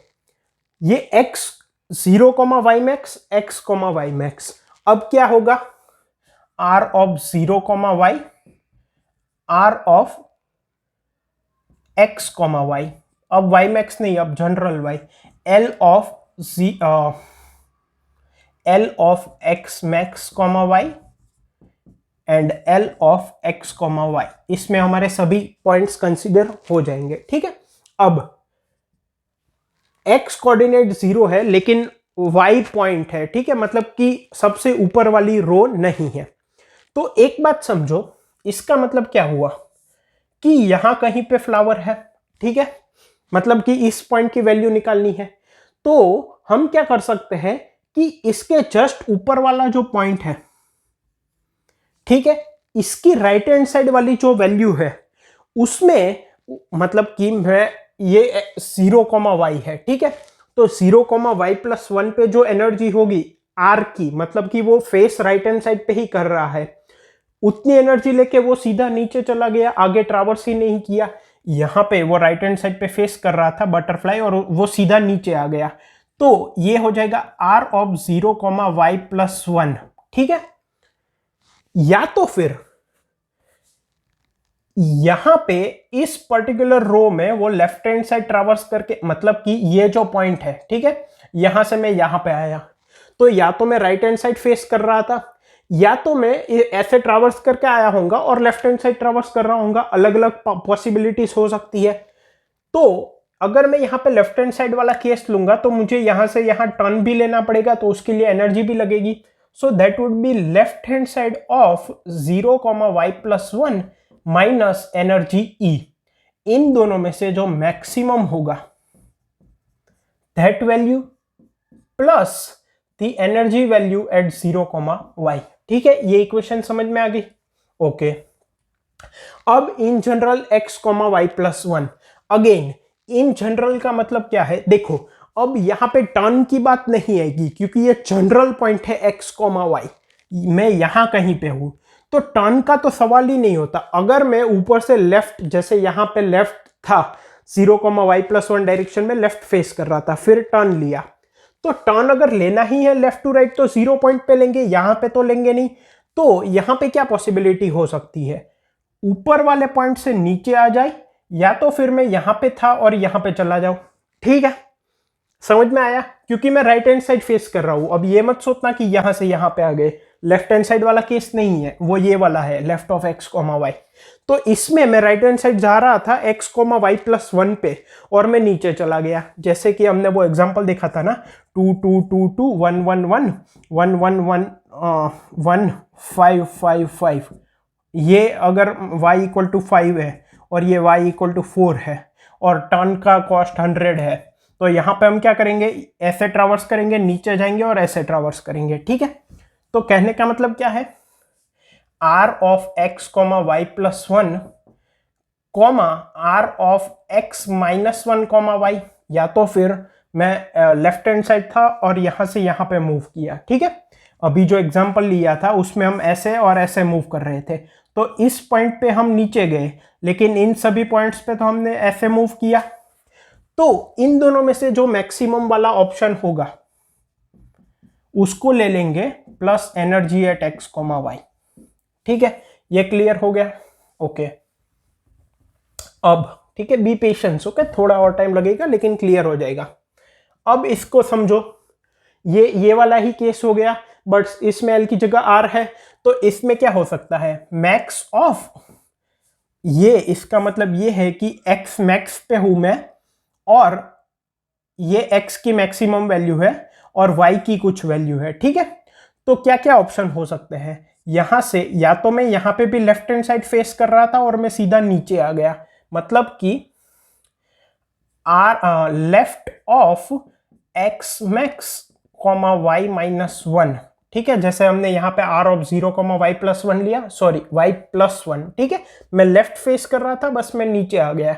ये x 0, y max x y max, अब क्या होगा r of 0, y r of x, y, अब y मैक्स नहीं, अब general y, l of x max y and l of x, y, इसमें हमारे सभी पॉइंट्स कंसीडर हो जाएंगे। ठीक है, अब x कोऑर्डिनेट 0 है लेकिन y पॉइंट है। ठीक है, मतलब कि सबसे ऊपर वाली रो नहीं है। तो एक बात समझो, इसका मतलब क्या हुआ कि यहां कहीं पे फ्लावर है। ठीक है, मतलब कि इस पॉइंट की वैल्यू निकालनी है, तो हम क्या कर सकते हैं कि इसके जस्ट ऊपर वाला जो पॉइंट है, ठीक है, इसकी राइट हैंड साइड वाली जो वैल्यू है उसमें, मतलब कि मैं ये 0, वाई है। ठीक है, तो 0, वाई प्लस 1 पे जो एनर्जी होगी आर की, मतलब कि वो फेस राइट हैंड साइड पे ही कर रहा है, उतनी एनर्जी लेके वो सीधा नीचे चला गया, आगे ट्रैवर्स ही नहीं किया। यहां पे वो राइट हैंड साइड पे फेस कर रहा था बटरफ्लाई और वो सीधा नीचे आ गया, तो ये हो जाएगा आर ऑफ 0, वाई प्लस 1। ठीक है, या तो फिर यहां पे इस पर्टिकुलर रो में वो लेफ्ट हैंड साइड ट्रैवर्स करके, मतलब कि ये जो पॉइंट है, ठीक है, यहां से मैं यहां पे आया, तो या तो मैं राइट हैंड साइड फेस कर रहा था, या तो मैं ऐसे ट्रैवर्स करके आया होऊंगा और लेफ्ट हैंड साइड ट्रैवर्स कर रहा होऊंगा, अलग अलग पॉसिबिलिटीज हो सकती है। तो अगर मैं यहाँ पे लेफ्ट हैंड साइड वाला केस लूंगा तो मुझे यहाँ से यहाँ टर्न भी लेना पड़ेगा, तो उसके लिए एनर्जी भी लगेगी। So that would be left hand side of 0,y+1 minus energy E। इन दोनों में से जो मैक्सिमम होगा that value plus the energy value at 0,y। ठीक है, ये इक्वेशन समझ में आ गई? ओके। अब in general x,y+1, again in general का मतलब क्या है? देखो अब यहां पे टर्न की बात नहीं आएगी क्योंकि ये जनरल पॉइंट है x,y, मैं यहां कहीं पे हूं तो टर्न का तो सवाल ही नहीं होता। अगर मैं ऊपर से लेफ्ट, जैसे यहां पे लेफ्ट था 0,y+1 डायरेक्शन में लेफ्ट फेस कर रहा था, फिर टर्न लिया, तो टर्न अगर लेना ही है लेफ्ट टू राइट तो 0 पॉइंट पे लेंगे, यहां पे तो लेंगे नहीं। तो यहां पे क्या पॉसिबिलिटी हो सकती है? ऊपर वाले पॉइंट से नीचे आ जाए, या तो फिर मैं यहां पे था और यहां पे चला जाऊं। ठीक है, समझ में आया? क्योंकि मैं राइट हैंड साइड फेस कर रहा हूं। अब ये मत सोचना कि यहां से यहां पे आ गए, लेफ्ट हैंड साइड वाला केस नहीं है, वो ये वाला है लेफ्ट ऑफ x,y। तो इसमें मैं राइट हैंड साइड जा रहा था x,y+1 पे और मैं नीचे चला गया, जैसे कि हमने वो एग्जांपल देखा था ना, 2 2 2 2 1 1 1 1 1 1 1 5 5 5। ये अगर y=5 है और ये y=4 है और टर्न का कॉस्ट 100 है, तो यहां पे हम क्या करेंगे? ऐसे ट्रावर्स करेंगे, नीचे जाएंगे और ऐसे ट्रावर्स करेंगे। ठीक है, तो कहने का मतलब क्या है? r of x,y+1 r of x-1, या तो फिर मैं लेफ्ट हैंड साइड था और यहां से यहां पे मूव किया। ठीक है, अभी जो एग्जांपल लिया था उसमें हम ऐसे और ऐसे मूव कर रहे थे, तो इस पॉइंट पे हम नीचे गए, लेकिन इन सभी पॉइंट्स पे तो हमने ऐसे मूव किया। तो इन दोनों में से जो मैक्सिमम वाला ऑप्शन होगा उसको ले लेंगे प्लस एनर्जी एट x,y। ठीक है, ये क्लियर हो गया? ओके। अब ठीक है, बी पेशेंस। ओके, थोड़ा और टाइम लगेगा लेकिन क्लियर हो जाएगा। अब इसको समझो, ये वाला ही केस हो गया, बट इसमें एल की जगह आर है, तो इसमें क्या हो सकता है? मैक्स ऑफ, ये इसका मतलब ये है कि एक्स मैक्स पे हूं मैं और ये x की मैक्सिमम वैल्यू है और y की कुछ वैल्यू है। ठीक है, तो क्या क्या ऑप्शन हो सकते हैं? यहां से या तो मैं यहां पे भी लेफ्ट हैंड साइड फेस कर रहा था और मैं सीधा नीचे आ गया, मतलब कि or left of x max y-1। ठीक है, जैसे हमने यहाँ पे r ऑफ 0,y+1 लिया, सॉरी y+1। ठीक है, मैं लेफ्ट फेस कर रहा था, बस मैं नीचे आ गया।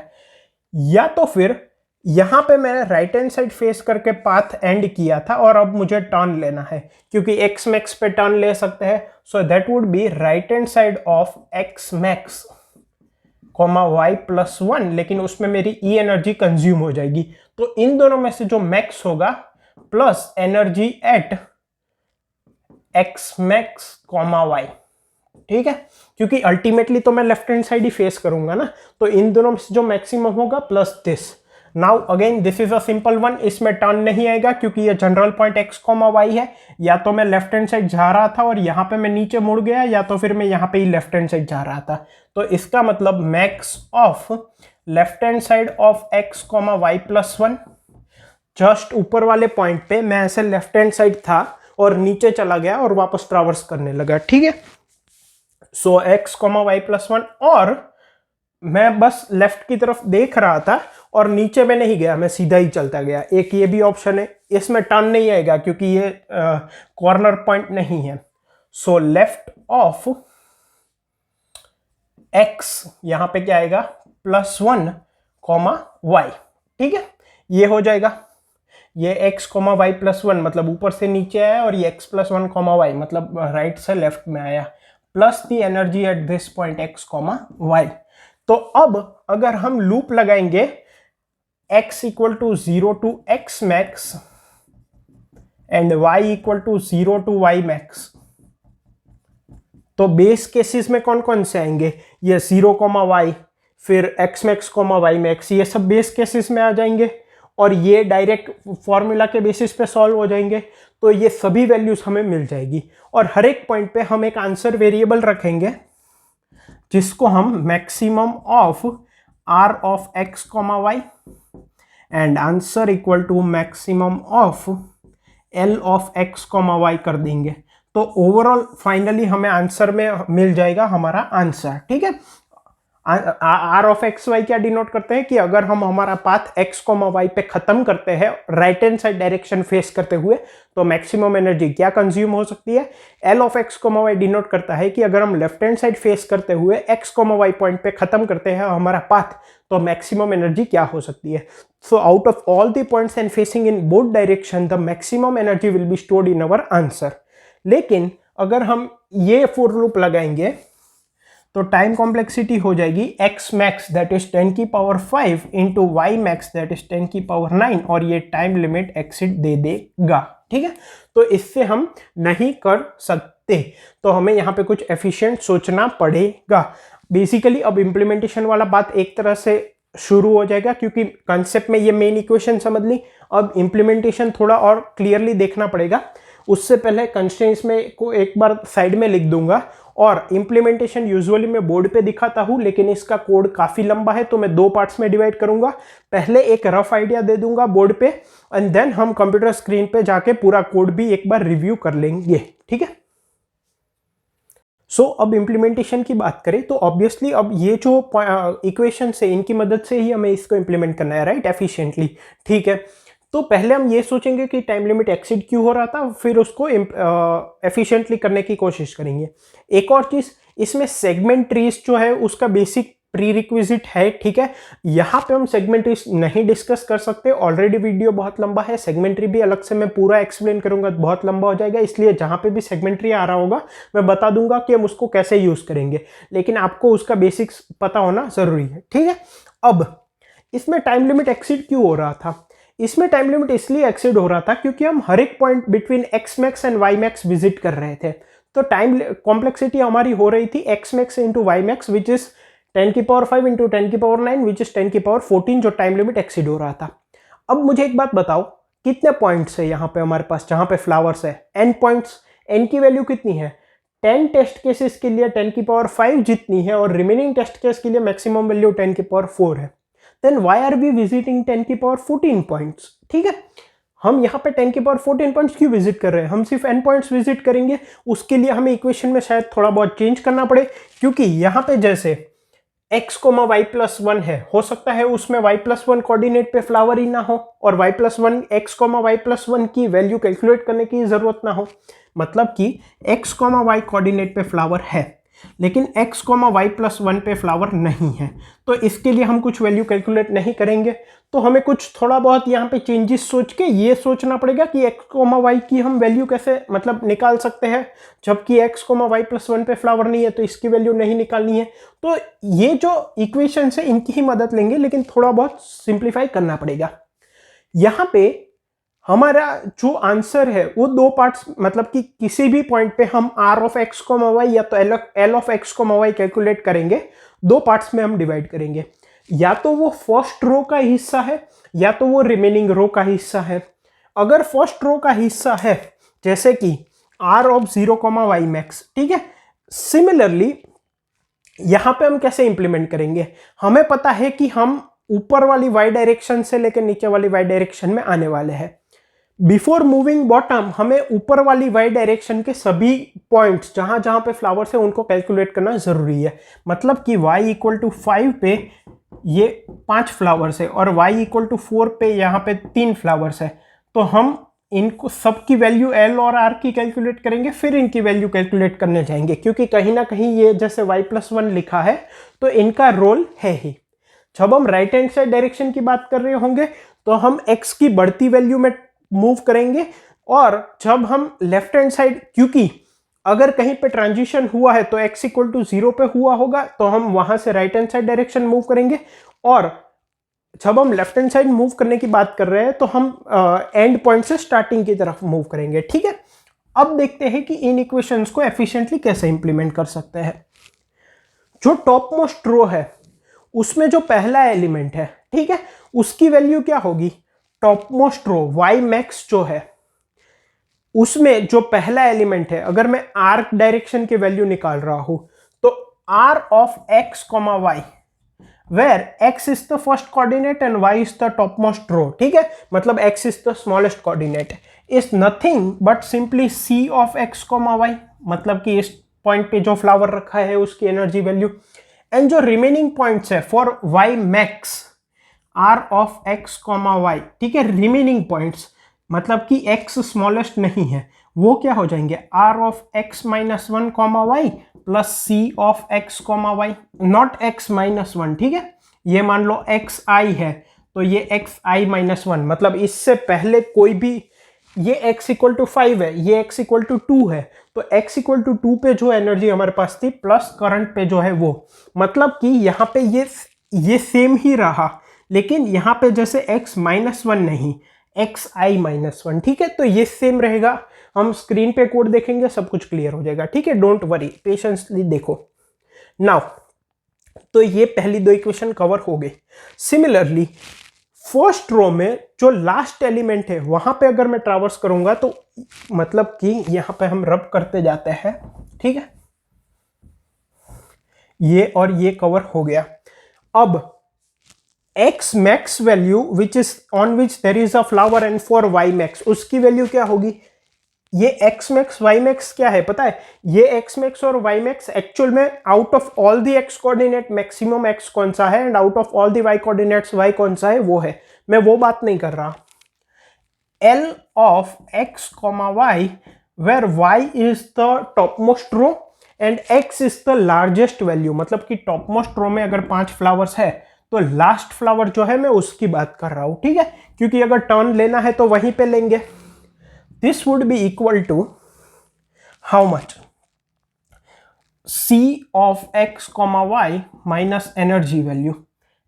या तो फिर यहां पे मैंने राइट हैंड साइड फेस करके पाथ एंड किया था और अब मुझे टर्न लेना है, क्योंकि x मैक्स पे टर्न ले सकते हैं। सो that would B right hand side of x max y+1, लेकिन उसमें मेरी ई एनर्जी कंज्यूम हो जाएगी। तो इन दोनों में से जो मैक्स होगा plus energy at x max y। ठीक है, क्योंकि अल्टीमेटली तो मैं लेफ्ट हैंड साइड ही फेस करूंगा ना, तो इन दोनों में से जो मैक्सिमम होगा plus this. Now again this is a simple one, इसमें टर्न नहीं आएगा क्योंकि ये जनरल पॉइंट x,y है। या तो मैं लेफ्ट हैंड साइड जा रहा था और यहां पे मैं नीचे मुड़ गया, या तो फिर मैं यहां पे ही लेफ्ट हैंड साइड जा रहा था। तो इसका मतलब max of left hand side of x,y+1, just ऊपर वाले पॉइंट पे मैं ऐसे लेफ्ट हैंड साइड था और नीचे चला गया और वापस ट्रावर्स करने लगा। ठीक है, सो x,y+1, और मैं बस लेफ्ट की तरफ देख रहा था और नीचे में नहीं गया, मैं सीधा ही चलता गया। एक ये भी ऑप्शन है, इसमें टर्न नहीं आएगा क्योंकि ये कॉर्नर पॉइंट नहीं है। सो लेफ्ट ऑफ x, यहां पे क्या आएगा? +1, y। ठीक है, ये हो जाएगा। ये x,y+1 मतलब ऊपर से नीचे आया और ये x+1, y मतलब राइट से लेफ्ट में आया, plus the energy at this point x,y। तो अब अगर हम लूप लगाएंगे x=0 to x max and y=0 to y max, तो बेस केसेस में कौन कौन से आएंगे? ये 0, y, फिर x max, y max, ये सब बेस केसेस में आ जाएंगे और ये डायरेक्ट फॉर्मूला के बेसिस पे सॉल्व हो जाएंगे। तो ये सभी वैल्यूज हमें मिल जाएगी और हर एक पॉइंट पे हम एक आंसर वेरिएबल रखेंगे जिसको हम maximum of r of x, y and answer equal to maximum of l of x comma y कर देंगे, तो ओवरऑल फाइनली हमें आंसर में मिल जाएगा हमारा आंसर। ठीक है, आर ऑफ एक्स वाई क्या डिनोट करते हैं कि अगर हम हमारा पाथ एक्स कॉमा वाई पे खत्म करते हैं right hand side direction face करते हुए, तो मैक्सिमम एनर्जी क्या कंज्यूम हो सकती है। L of x comma y denote करता है कि अगर हम लेफ्ट हैंड साइड फेस करते हुए एक्स कॉमा वाई पॉइंट पे खत्म करते हैं हमारा पाथ, तो मैक्सिमम एनर्जी क्या हो सकती है। So out of all the points and facing in both direction the maximum energy will be stored in our answer. लेकिन अगर हम ये फॉर लूप लगाएंगे तो टाइम कॉम्प्लेक्सिटी हो जाएगी x मैक्स दैट इज 10 की power 5 into y max that is 10 की पावर 9, और ये टाइम लिमिट एक्सिड दे देगा। ठीक है, तो इससे हम नहीं कर सकते, तो हमें यहाँ पे कुछ एफिशिएंट सोचना पड़ेगा। बेसिकली अब इम्प्लीमेंटेशन वाला बात एक तरह से शुरू हो जाएगा, क्योंकि कंसेप्ट में ये मेन इक्वेशन समझ ली, अब इम्प्लीमेंटेशन थोड़ा और क्लियरली देखना पड़ेगा। उससे पहले कंस्ट्रेंट्स में को एक बार साइड में लिख दूंगा, और इम्प्लीमेंटेशन यूजुअली मैं बोर्ड पे दिखाता हूं, लेकिन इसका कोड काफी लंबा है तो मैं 2 पार्ट्स में डिवाइड करूंगा। पहले एक रफ आइडिया दे दूंगा बोर्ड पे, एंड देन हम कंप्यूटर स्क्रीन पे जाके पूरा कोड भी एक बार रिव्यू कर लेंगे। ठीक है, सो अब इम्प्लीमेंटेशन की बात करें तो ऑब्वियसली अब ये जो इक्वेशन है इनकी मदद से ही हमें इसको इम्प्लीमेंट करना है, राइट, एफिशिएंटली। ठीक है, तो पहले हम ये सोचेंगे कि टाइम लिमिट एक्सीड क्यों हो रहा था, फिर उसको एफिशिएंटली करने की कोशिश करेंगे। एक और चीज, इसमें सेगमेंट ट्रीज जो है उसका बेसिक प्री रिक्विजिट है। ठीक है, यहाँ पे हम सेगमेंट ट्रीज नहीं डिस्कस कर सकते, ऑलरेडी वीडियो बहुत लंबा है, सेगमेंट ट्री भी अलग से मैं पूरा एक्सप्लेन करूंगा तो बहुत लंबा हो जाएगा, इसलिए जहाँ पे भी सेगमेंट ट्री आ रहा होगा मैं बता दूंगा कि हम उसको कैसे यूज करेंगे, लेकिन आपको उसका बेसिक्स पता होना जरूरी है। ठीक है, अब इसमें टाइम लिमिट एक्सीड क्यों हो रहा था। इसमें टाइम लिमिट इसलिए एक्सीड हो रहा था क्योंकि हम हर एक point between x max and y max visit कर रहे थे, तो टाइम कॉम्प्लेक्सिटी हमारी हो रही थी x max into y max which is 10 की पावर 5 इंटू 10 की पावर 9 विच इज 10 की पावर 14, जो टाइम लिमिट एक्सीड हो रहा था। अब मुझे एक बात बताओ, कितने पॉइंट्स है यहाँ पे हमारे पास जहाँ पे फ्लावर्स है, n पॉइंट्स, n की वैल्यू कितनी है, 10 टेस्ट केसेस के लिए 10 की पावर 5 जितनी है, और रिमेनिंग टेस्ट केस के लिए मैक्सिमम वैल्यू 10 की पावर 4 है। Then why are we visiting 10 की पावर 14 पॉइंट्स। ठीक है, हम यहाँ पे 10 की पावर 14 पॉइंट्स क्यों विजिट कर रहे हैं, हम सिर्फ n पॉइंट्स विजिट करेंगे, उसके लिए हमें इक्वेशन में शायद थोड़ा बहुत चेंज करना पड़े, क्योंकि यहाँ पे जैसे x कोमा वाई प्लस 1 है, हो सकता है उसमें y प्लस 1 कोऑर्डिनेट पे फ्लावर ही ना हो, और y plus 1 x comma y plus 1 की वैल्यू कैलकुलेट करने की जरूरत ना हो, मतलब कि x कोमा वाई कोऑर्डिनेट पे फ्लावर है लेकिन x कोमा वाई प्लस 1 पे फ्लावर नहीं है, तो इसके लिए हम कुछ वैल्यू कैलकुलेट नहीं करेंगे, तो हमें कुछ थोड़ा बहुत यहाँ पे चेंजेस सोच के ये सोचना पड़ेगा कि x कोमा वाई की हम वैल्यू कैसे मतलब निकाल सकते हैं, जबकि x कोमा वाई प्लस 1 पे फ्लावर नहीं है तो इसकी वैल्यू नहीं निकालनी है। तो ये जो इक्वेशन है इनकी ही मदद लेंगे, लेकिन थोड़ा बहुत सिंप्लीफाई करना पड़ेगा। यहाँ पे हमारा जो आंसर है वो 2 पार्ट्स, मतलब कि किसी भी पॉइंट पे हम r of x comma y या तो l of x comma y calculate करेंगे, 2 पार्ट्स में हम डिवाइड करेंगे, या तो वो फर्स्ट रो का हिस्सा है या तो वो रिमेनिंग रो का हिस्सा है। अगर फर्स्ट रो का हिस्सा है जैसे कि r of 0 comma y max, ठीक है, सिमिलरली यहां पे हम कैसे इंप्लीमेंट करेंगे, हमें पता है कि हम ऊपर वाली y डायरेक्शन से लेकर नीचे वाली y डायरेक्शन में आने वाले हैं। बिफोर मूविंग बॉटम हमें ऊपर वाली y डायरेक्शन के सभी पॉइंट्स जहां जहां पे फ्लावर्स है उनको कैलकुलेट करना जरूरी है, मतलब कि y इक्वल टू 5 पे ये 5 फ्लावर्स है और y इक्वल टू 4 पे यहाँ पे 3 फ्लावर्स है, तो हम इनको सबकी वैल्यू l और r की कैलकुलेट करेंगे, फिर इनकी वैल्यू कैलकुलेट करने जाएंगे, क्योंकि कहीं ना कहीं ये जैसे y प्लस 1 लिखा है तो इनका रोल है ही। जब हम राइट हैंड साइड डायरेक्शन की बात कर रहे होंगे तो हम x की बढ़ती वैल्यू में मूव करेंगे, और जब हम लेफ्ट हैंड साइड, क्योंकि अगर कहीं पे ट्रांजिशन हुआ है तो x इक्वल टू 0 पे हुआ होगा तो हम वहां से right hand side direction move करेंगे, और जब हम लेफ्ट हैंड साइड मूव करने की बात कर रहे हैं तो हम एंड पॉइंट से स्टार्टिंग की तरफ मूव करेंगे। ठीक है, अब देखते हैं कि इन इक्वेशंस को एफिशिएंटली कैसे इंप्लीमेंट कर सकते हैं। जो टॉप मोस्ट रो है उसमें जो पहला एलिमेंट है, ठीक है, उसकी वैल्यू क्या होगी, top most row y max जो है उसमें जो पहला एलिमेंट है, अगर मैं r डायरेक्शन की वैल्यू निकाल रहा हूं तो r of x, y where x is the first coordinate and y is the topmost row, ठीक है, मतलब x is the smallest coordinate, is nothing but simply c of x, y, मतलब कि इस पॉइंट पे जो फ्लावर रखा है उसकी एनर्जी वैल्यू, एंड जो रिमेनिंग पॉइंट्स है for y max r of x, y, ठीक है, रिमेनिंग पॉइंट्स मतलब कि x स्मॉलेस्ट नहीं है, वो क्या हो जाएंगे, r of x minus 1, y plus c of x, y, not x minus 1, ठीक है, ये मान लो xi है तो ये xi minus 1, मतलब इससे पहले कोई भी, ये x इक्वल टू 5 है, ये x इक्वल टू 2 है, तो x इक्वल टू 2 पे जो एनर्जी हमारे पास थी प्लस करंट पे जो है वो, मतलब कि यहाँ पे ये सेम ही रहा, लेकिन यहाँ पे जैसे x माइनस 1 नहीं, xi माइनस 1, ठीक है, तो ये सेम रहेगा। हम स्क्रीन पे कोड देखेंगे, सब कुछ क्लियर हो जाएगा, ठीक है, डोंट वरी, पेशेंसली देखो। नाउ तो ये पहली दो इक्वेशन कवर हो गई। सिमिलरली फर्स्ट रो में जो लास्ट एलिमेंट है वहां पे अगर मैं ट्रैवर्स करूंगा तो मतलब कि यहां पे हम रब करते जाते हैं, ठीक है, ये और ये कवर हो गया। अब x max value which is on which there is a flower and for y max, उसकी वैल्यू क्या होगी, ये x max y max क्या है पता है, ये x max और y max एक्चुअल में out of all the x coordinate maximum x कौन सा है and out of all the y coordinates y कौन सा है वो है, मैं वो बात नहीं कर रहा। L of x, y where y is the topmost row and x is the largest value, मतलब कि टॉपमोस्ट रो में अगर 5 फ्लावर्स है तो लास्ट फ्लावर जो है मैं उसकी बात कर रहा हूं, ठीक है, क्योंकि अगर टर्न लेना है तो वहीं पे लेंगे। This would be equal to how much, c of x, y minus energy value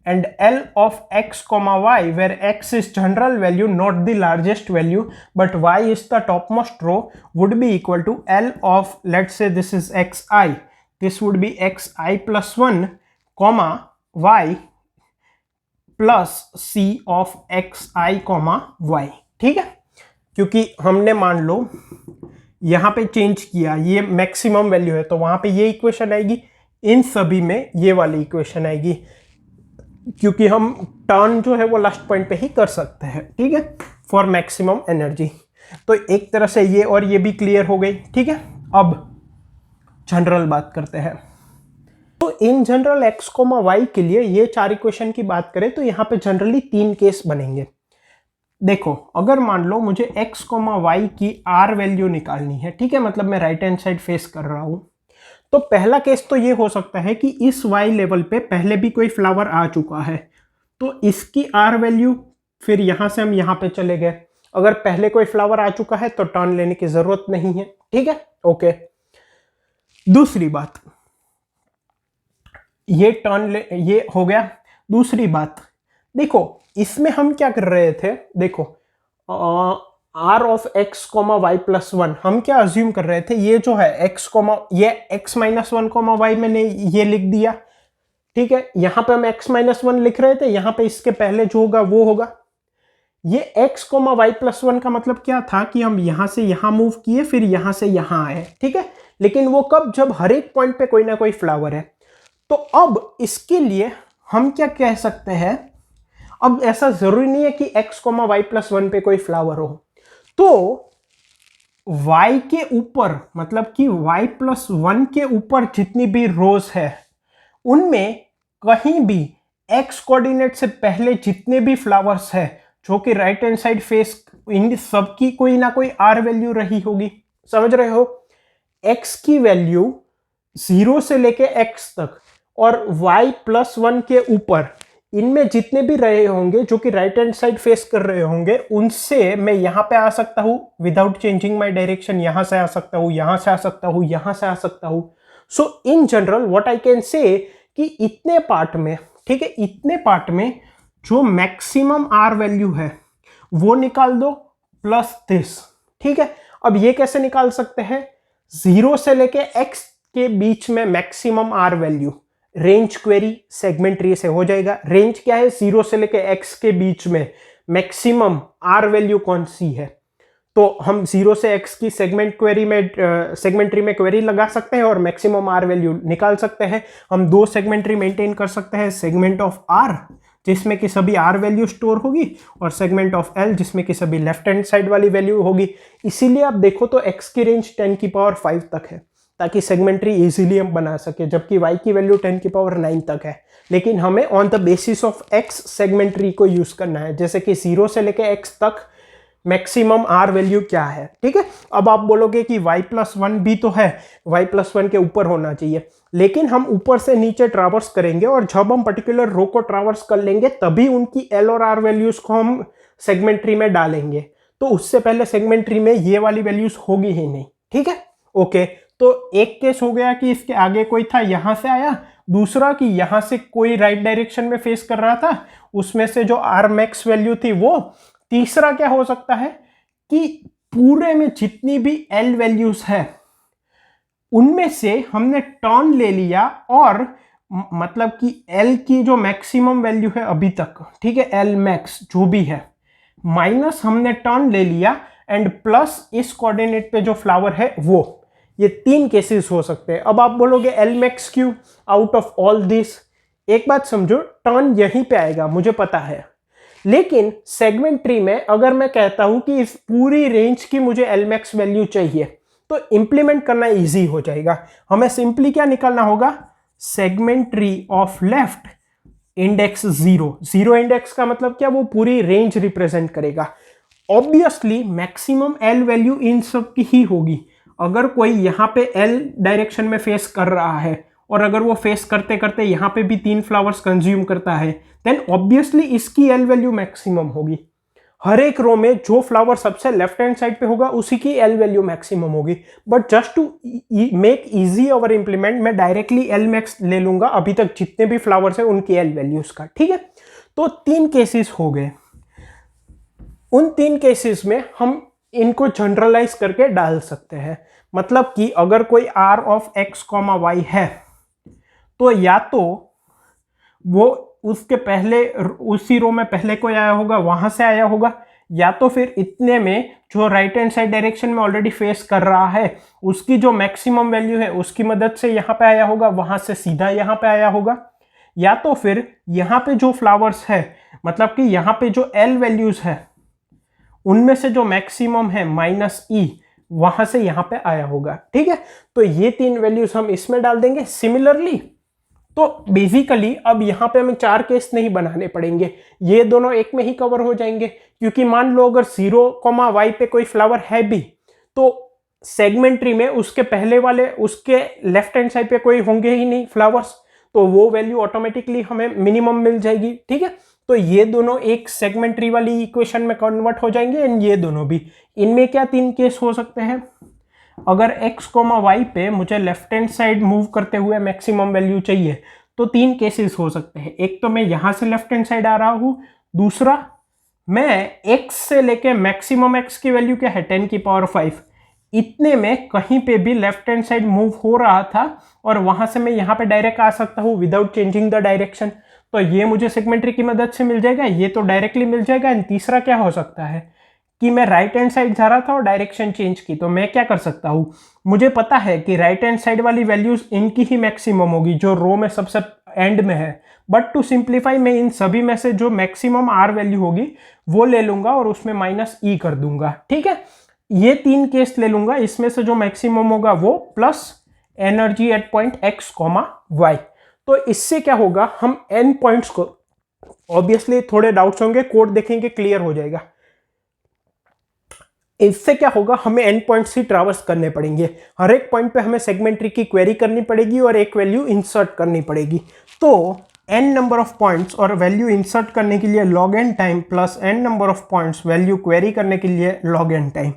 and L of x, y where x is general value, not the largest value, but y is the topmost row, would be equal to L of, let's say this is xi, this would be xi plus 1 comma y plus c of xi, y, ठीक है, क्योंकि हमने मान लो यहां पे change किया, ये maximum value है तो वहां पे ये इक्वेशन आएगी, इन सभी में ये वाली इक्वेशन आएगी, क्योंकि हम टर्न जो है वो लास्ट पॉइंट पे ही कर सकते हैं, ठीक है, फॉर मैक्सिमम एनर्जी। तो एक तरह से ये और ये भी क्लियर हो गई, ठीक है। अब जनरल बात करते हैं, तो इन जनरल x, y के लिए ये 4 इक्वेशन की बात करें तो यहाँ पे जनरली 3 केस बनेंगे। देखो अगर मान लो मुझे x, y की r वैल्यू निकालनी है, ठीक है, मतलब मैं राइट हैंड साइड फेस कर रहा हूं, तो पहला केस तो ये हो सकता है कि इस y लेवल पे पहले भी कोई फ्लावर आ चुका है तो इसकी r वैल्यू, फिर यहां से हम यहां पे चले गए, अगर पहले कोई फ्लावर आ चुका है तो टर्न लेने की जरूरत नहीं है, ठीक है, ओके। दूसरी बात, ये टर्न ये हो गया। दूसरी बात देखो, इसमें हम क्या कर रहे थे, देखो r of x, y plus 1 हम क्या अज्यूम कर रहे थे, ये जो है x, ये x माइनस 1, y मैंने ये लिख दिया, ठीक है, यहां पे हम x माइनस 1 लिख रहे थे, यहां पे इसके पहले जो होगा वो होगा। ये x, y प्लस 1 का मतलब क्या था कि हम यहां से यहां मूव किए फिर यहां से यहां आए, ठीक है, लेकिन वो कब, जब हर एक पॉइंट पे कोई ना कोई फ्लावर है। तो अब इसके लिए हम क्या कह सकते हैं, अब ऐसा जरूरी नहीं है कि x, y प्लस 1 पे कोई फ्लावर हो, तो y के ऊपर, मतलब कि y प्लस 1 के ऊपर जितनी भी रोज है उनमें कहीं भी x कोऑर्डिनेट से पहले जितने भी फ्लावर्स है जो कि राइट हैंड साइड फेस, इन सब की कोई ना कोई r वैल्यू रही होगी, समझ रहे हो, x की वैल्यू 0 से लेके x तक और y प्लस 1 के ऊपर इनमें जितने भी रहे होंगे जो कि राइट हैंड साइड फेस कर रहे होंगे, उनसे मैं यहां पे आ सकता हूं विदाउट चेंजिंग माय डायरेक्शन, यहां से आ सकता हूं, यहां से आ सकता हूं, यहां से आ सकता हूं। So in general what I can say कि इतने पार्ट में, ठीक है, इतने पार्ट में जो मैक्सिमम आर वैल्यू है वो निकाल दो प्लस दिस, ठीक है। अब ये कैसे निकाल सकते हैं, 0 से लेके x के बीच में maximum r value, range query segment tree से हो जाएगा। रेंज क्या है, 0 से लेके x के बीच में मैक्सिमम आर वैल्यू कौन सी है, तो हम 0 से x की सेगमेंट्री में क्वेरी लगा सकते हैं और मैक्सिमम r वैल्यू निकाल सकते हैं। हम 2 सेगमेंट्री मेंटेन कर सकते हैं, सेगमेंट ऑफ r जिसमें कि सभी r वैल्यू स्टोर होगी और सेगमेंट ऑफ l जिसमें कि सभी लेफ्ट हैंड साइड वाली वैल्यू होगी। इसीलिए आप देखो तो x की रेंज 10⁵ तक है ताकि सेगमेंट्री इजीली हम बना सके, जबकि y की वैल्यू 10⁹ तक है। लेकिन हमें on the basis of x segment tree को यूज करना है, जैसे कि 0 से लेके x तक मैक्सिमम r वैल्यू क्या है। ठीक है, अब आप बोलोगे कि y+1 भी तो है, y+1 के ऊपर होना चाहिए, लेकिन हम ऊपर से नीचे ट्रावर्स करेंगे और जब हम पर्टिकुलर रो को ट्रावर्स कर लेंगे तभी उनकी l और r वैल्यूज को हम सेगमेंट्री में डालेंगे। तो उससे पहले सेगमेंट्री में ये वाली वैल्यूज होगी ही नहीं। ठीक है, ओके। तो एक केस हो गया कि इसके आगे कोई था, यहां से आया। दूसरा कि यहां से कोई राइट डायरेक्शन में फेस कर रहा था, उसमें से जो r मैक्स वैल्यू थी वो। तीसरा क्या हो सकता है कि पूरे में जितनी भी l वैल्यूज है उनमें से हमने टर्न ले लिया और मतलब कि l की जो मैक्सिमम वैल्यू है अभी तक, ठीक है, l मैक्स जो भी है, माइनस हमने टर्न ले लिया एंड प्लस इस कोऑर्डिनेट पे जो फ्लावर है वो। ये 3 केसेस हो सकते हैं। अब आप बोलोगे l मैक्स क्यों आउट ऑफ ऑल दिस? एक बात समझो, टर्न यहीं पे आएगा मुझे पता है, लेकिन सेगमेंट्री में अगर मैं कहता हूं कि इस पूरी रेंज की मुझे l मैक्स वैल्यू चाहिए तो इंप्लीमेंट करना इजी हो जाएगा। हमें सिंपली क्या निकालना होगा, segment tree of left index 0। 0 index का मतलब क्या, वो पूरी रेंज रिप्रेजेंट करेगा। Obviously maximum l value in सब की ही होगी। अगर कोई यहां पे l डायरेक्शन में फेस कर रहा है और अगर वो फेस करते करते यहां पे भी 3 फ्लावर्स कंज्यूम करता है, देन ऑब्वियसली इसकी l वैल्यू मैक्सिमम होगी। हर एक रो में जो फ्लावर सबसे लेफ्ट हैंड साइड पे होगा उसी की l वैल्यू मैक्सिमम होगी। But just to make easy our implement, मैं डायरेक्टली l मैक्स ले लूंगा अभी तक जितने भी फ्लावर्स है उनकी l वैल्यूज का। ठीक है, तो 3 केसेस हो गए। उन 3 केसेस में हम इनको जनरलाइज करके डाल सकते हैं। मतलब कि अगर कोई r ऑफ x, y है तो या तो वो उसके पहले उसी रो में पहले कोई आया होगा, वहां से आया होगा, या तो फिर इतने में जो राइट हैंड साइड डायरेक्शन में ऑलरेडी फेस कर रहा है उसकी जो मैक्सिमम वैल्यू है उसकी मदद से यहां पे आया होगा, वहां से सीधा यहां पे आया होगा, या तो फिर यहां पे जो फ्लावर्स है मतलब कि यहां पे जो l वैल्यूज है उनमें से जो मैक्सिमम है -e वहां से यहां पे आया होगा। ठीक है, तो ये 3 वैल्यूज हम इसमें डाल देंगे। सिमिलरली तो बेसिकली अब यहां पे हमें 4 केस नहीं बनाने पड़ेंगे, ये दोनों एक में ही कवर हो जाएंगे। क्योंकि मान लो अगर 0, y पे कोई फ्लावर है भी तो सेगमेंट्री में उसके पहले वाले उसके लेफ्ट हैंड साइड पे कोई होंगे ही नहीं फ्लावर्स, तो वो वैल्यू ऑटोमेटिकली हमें मिनिमम मिल जाएगी। ठीक है, तो ये दोनों एक सेगमेंट्री वाली इक्वेशन में कन्वर्ट हो जाएंगे एंड ये दोनों भी। इनमें क्या 3 केस हो सकते हैं, अगर x, y पे मुझे लेफ्ट हैंड साइड मूव करते हुए मैक्सिमम वैल्यू चाहिए तो 3 केसेस हो सकते हैं। एक तो मैं यहां से लेफ्ट हैंड साइड आ रहा हूं, दूसरा मैं x से लेके मैक्सिमम x की वैल्यू क्या है 10⁵, इतने में कहीं पे भी लेफ्ट हैंड साइड मूव हो रहा था और वहां से मैं यहां पे डायरेक्ट आ सकता हूं विदाउट चेंजिंग द डायरेक्शन, तो ये मुझे सेगमेंट्री की मदद से मिल जाएगा, ये तो डायरेक्टली मिल जाएगा। एंड तीसरा क्या हो सकता है कि मैं राइट हैंड साइड जा रहा था और डायरेक्शन चेंज की, तो मैं क्या कर सकता हूं, मुझे पता है कि राइट हैंड साइड वाली वैल्यूज इनकी ही मैक्सिमम होगी जो रो में सबसे एंड में है, बट टू सिंप्लीफाई मैं इन सभी में से जो मैक्सिमम r वैल्यू होगी वो ले लूंगा और उसमें -e कर दूंगा। ठीक है, ये 3 केस ले लूंगा, इसमें से जो मैक्सिमम होगा वो plus energy at point x, y। तो इससे क्या होगा, हम n पॉइंट्स को, ऑब्वियसली थोड़े डाउट्स होंगे, कोड देखेंगे क्लियर हो जाएगा। इससे क्या होगा, हमें एंड पॉइंट्स ही ट्रैवर्स करने पड़ेंगे, हर एक पॉइंट पे हमें सेगमेंट्री की क्वेरी करनी पड़ेगी और एक वैल्यू इंसर्ट करनी पड़ेगी। तो n नंबर ऑफ पॉइंट्स और वैल्यू इंसर्ट करने के लिए log n time plus n number of points value query करने के लिए log n टाइम,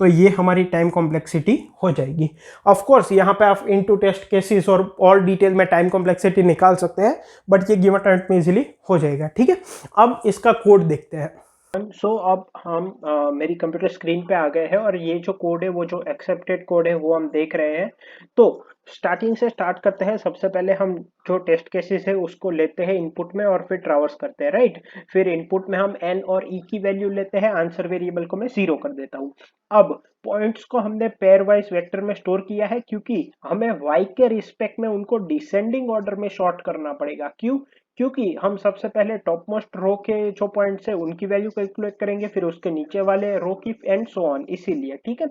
तो ये हमारी टाइम कॉम्प्लेक्सिटी हो जाएगी। ऑफ कोर्स यहाँ पे आप इनटू टेस्ट केसेस और और डिटेल में टाइम कॉम्प्लेक्सिटी निकाल सकते हैं, बट ये गिवन टाइम में इजीली हो जाएगा। ठीक है, अब इसका कोड देखते हैं। अब हम मेरी कंप्यूटर स्क्रीन पे आ गए हैं और ये जो कोड है वो जो एक्सेप्टेड कोड है वो हम देख रहे हैं। तो स्टार्टिंग से स्टार्ट करते हैं। सबसे पहले हम जो टेस्ट केसेस है उसको लेते हैं इनपुट में और फिर ट्रावर्स करते हैं, राइट। फिर इनपुट में हम एन और ई की वैल्यू लेते हैं, आंसर वेरिएबल को मैं 0 कर देता हूँ। अब पॉइंट्स को हमने पेयर वाइज वेक्टर में स्टोर किया है क्योंकि हमें वाई के रिस्पेक्ट में उनको डिसेंडिंग ऑर्डर में शॉर्ट करना पड़ेगा। क्यों? क्योंकि हम सबसे पहले टॉप मोस्ट रो के जो पॉइंट्स है उनकी वैल्यू कैलकुलेट करेंगे, फिर उसके नीचे वाले रो की एंड सो ऑन, इसीलिए, ठीक है।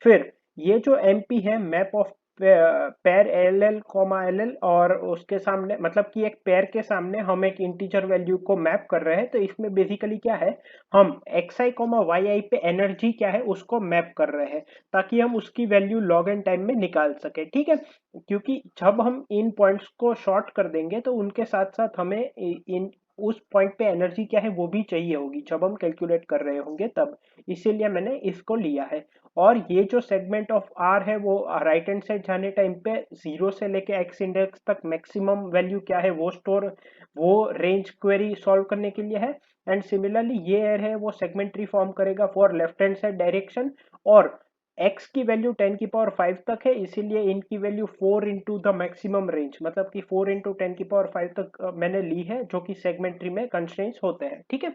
फिर ये जो एमपी है, map of pair L L comma L L, और उसके सामने मतलब कि एक पेयर के सामने हम एक इंटीजर वैल्यू को मैप कर रहे हैं, तो इसमें बेसिकली क्या है, हम एक्स आई कॉमा वाई आई पे एनर्जी क्या है उसको मैप कर रहे हैं, ताकि हम उसकी वैल्यू लॉग एंड टाइम में निकाल सके, ठीक है। क्योंकि जब हम इन पॉइंट्स को शॉर्ट कर देंगे तो उनके साथ साथ हमें इन उस पॉइंट पे एनर्जी क्या है वो भी चाहिए होगी जब हम कैलकुलेट कर रहे होंगे तब, इसीलिए मैंने इसको लिया है। और ये जो सेगमेंट ऑफ आर है वो राइट हैंड साइड जाने टाइम पे 0 से लेके एक्स इंडेक्स तक मैक्सिमम वैल्यू क्या है वो रेंज क्वेरी सॉल्व करने के लिए है। एंड सिमिलरली ये एयर है वो सेगमेंट्री फॉर्म करेगा for left hand side direction, और x की वैल्यू 10 की पावर 5 तक है, इसीलिए इनकी value 4 into the maximum range, मतलब कि 4 इंटू 10 की पावर 5 तक मैंने ली है, जो कि सेगमेंट्री में कंस्ट्रेंट्स होते हैं, ठीक है।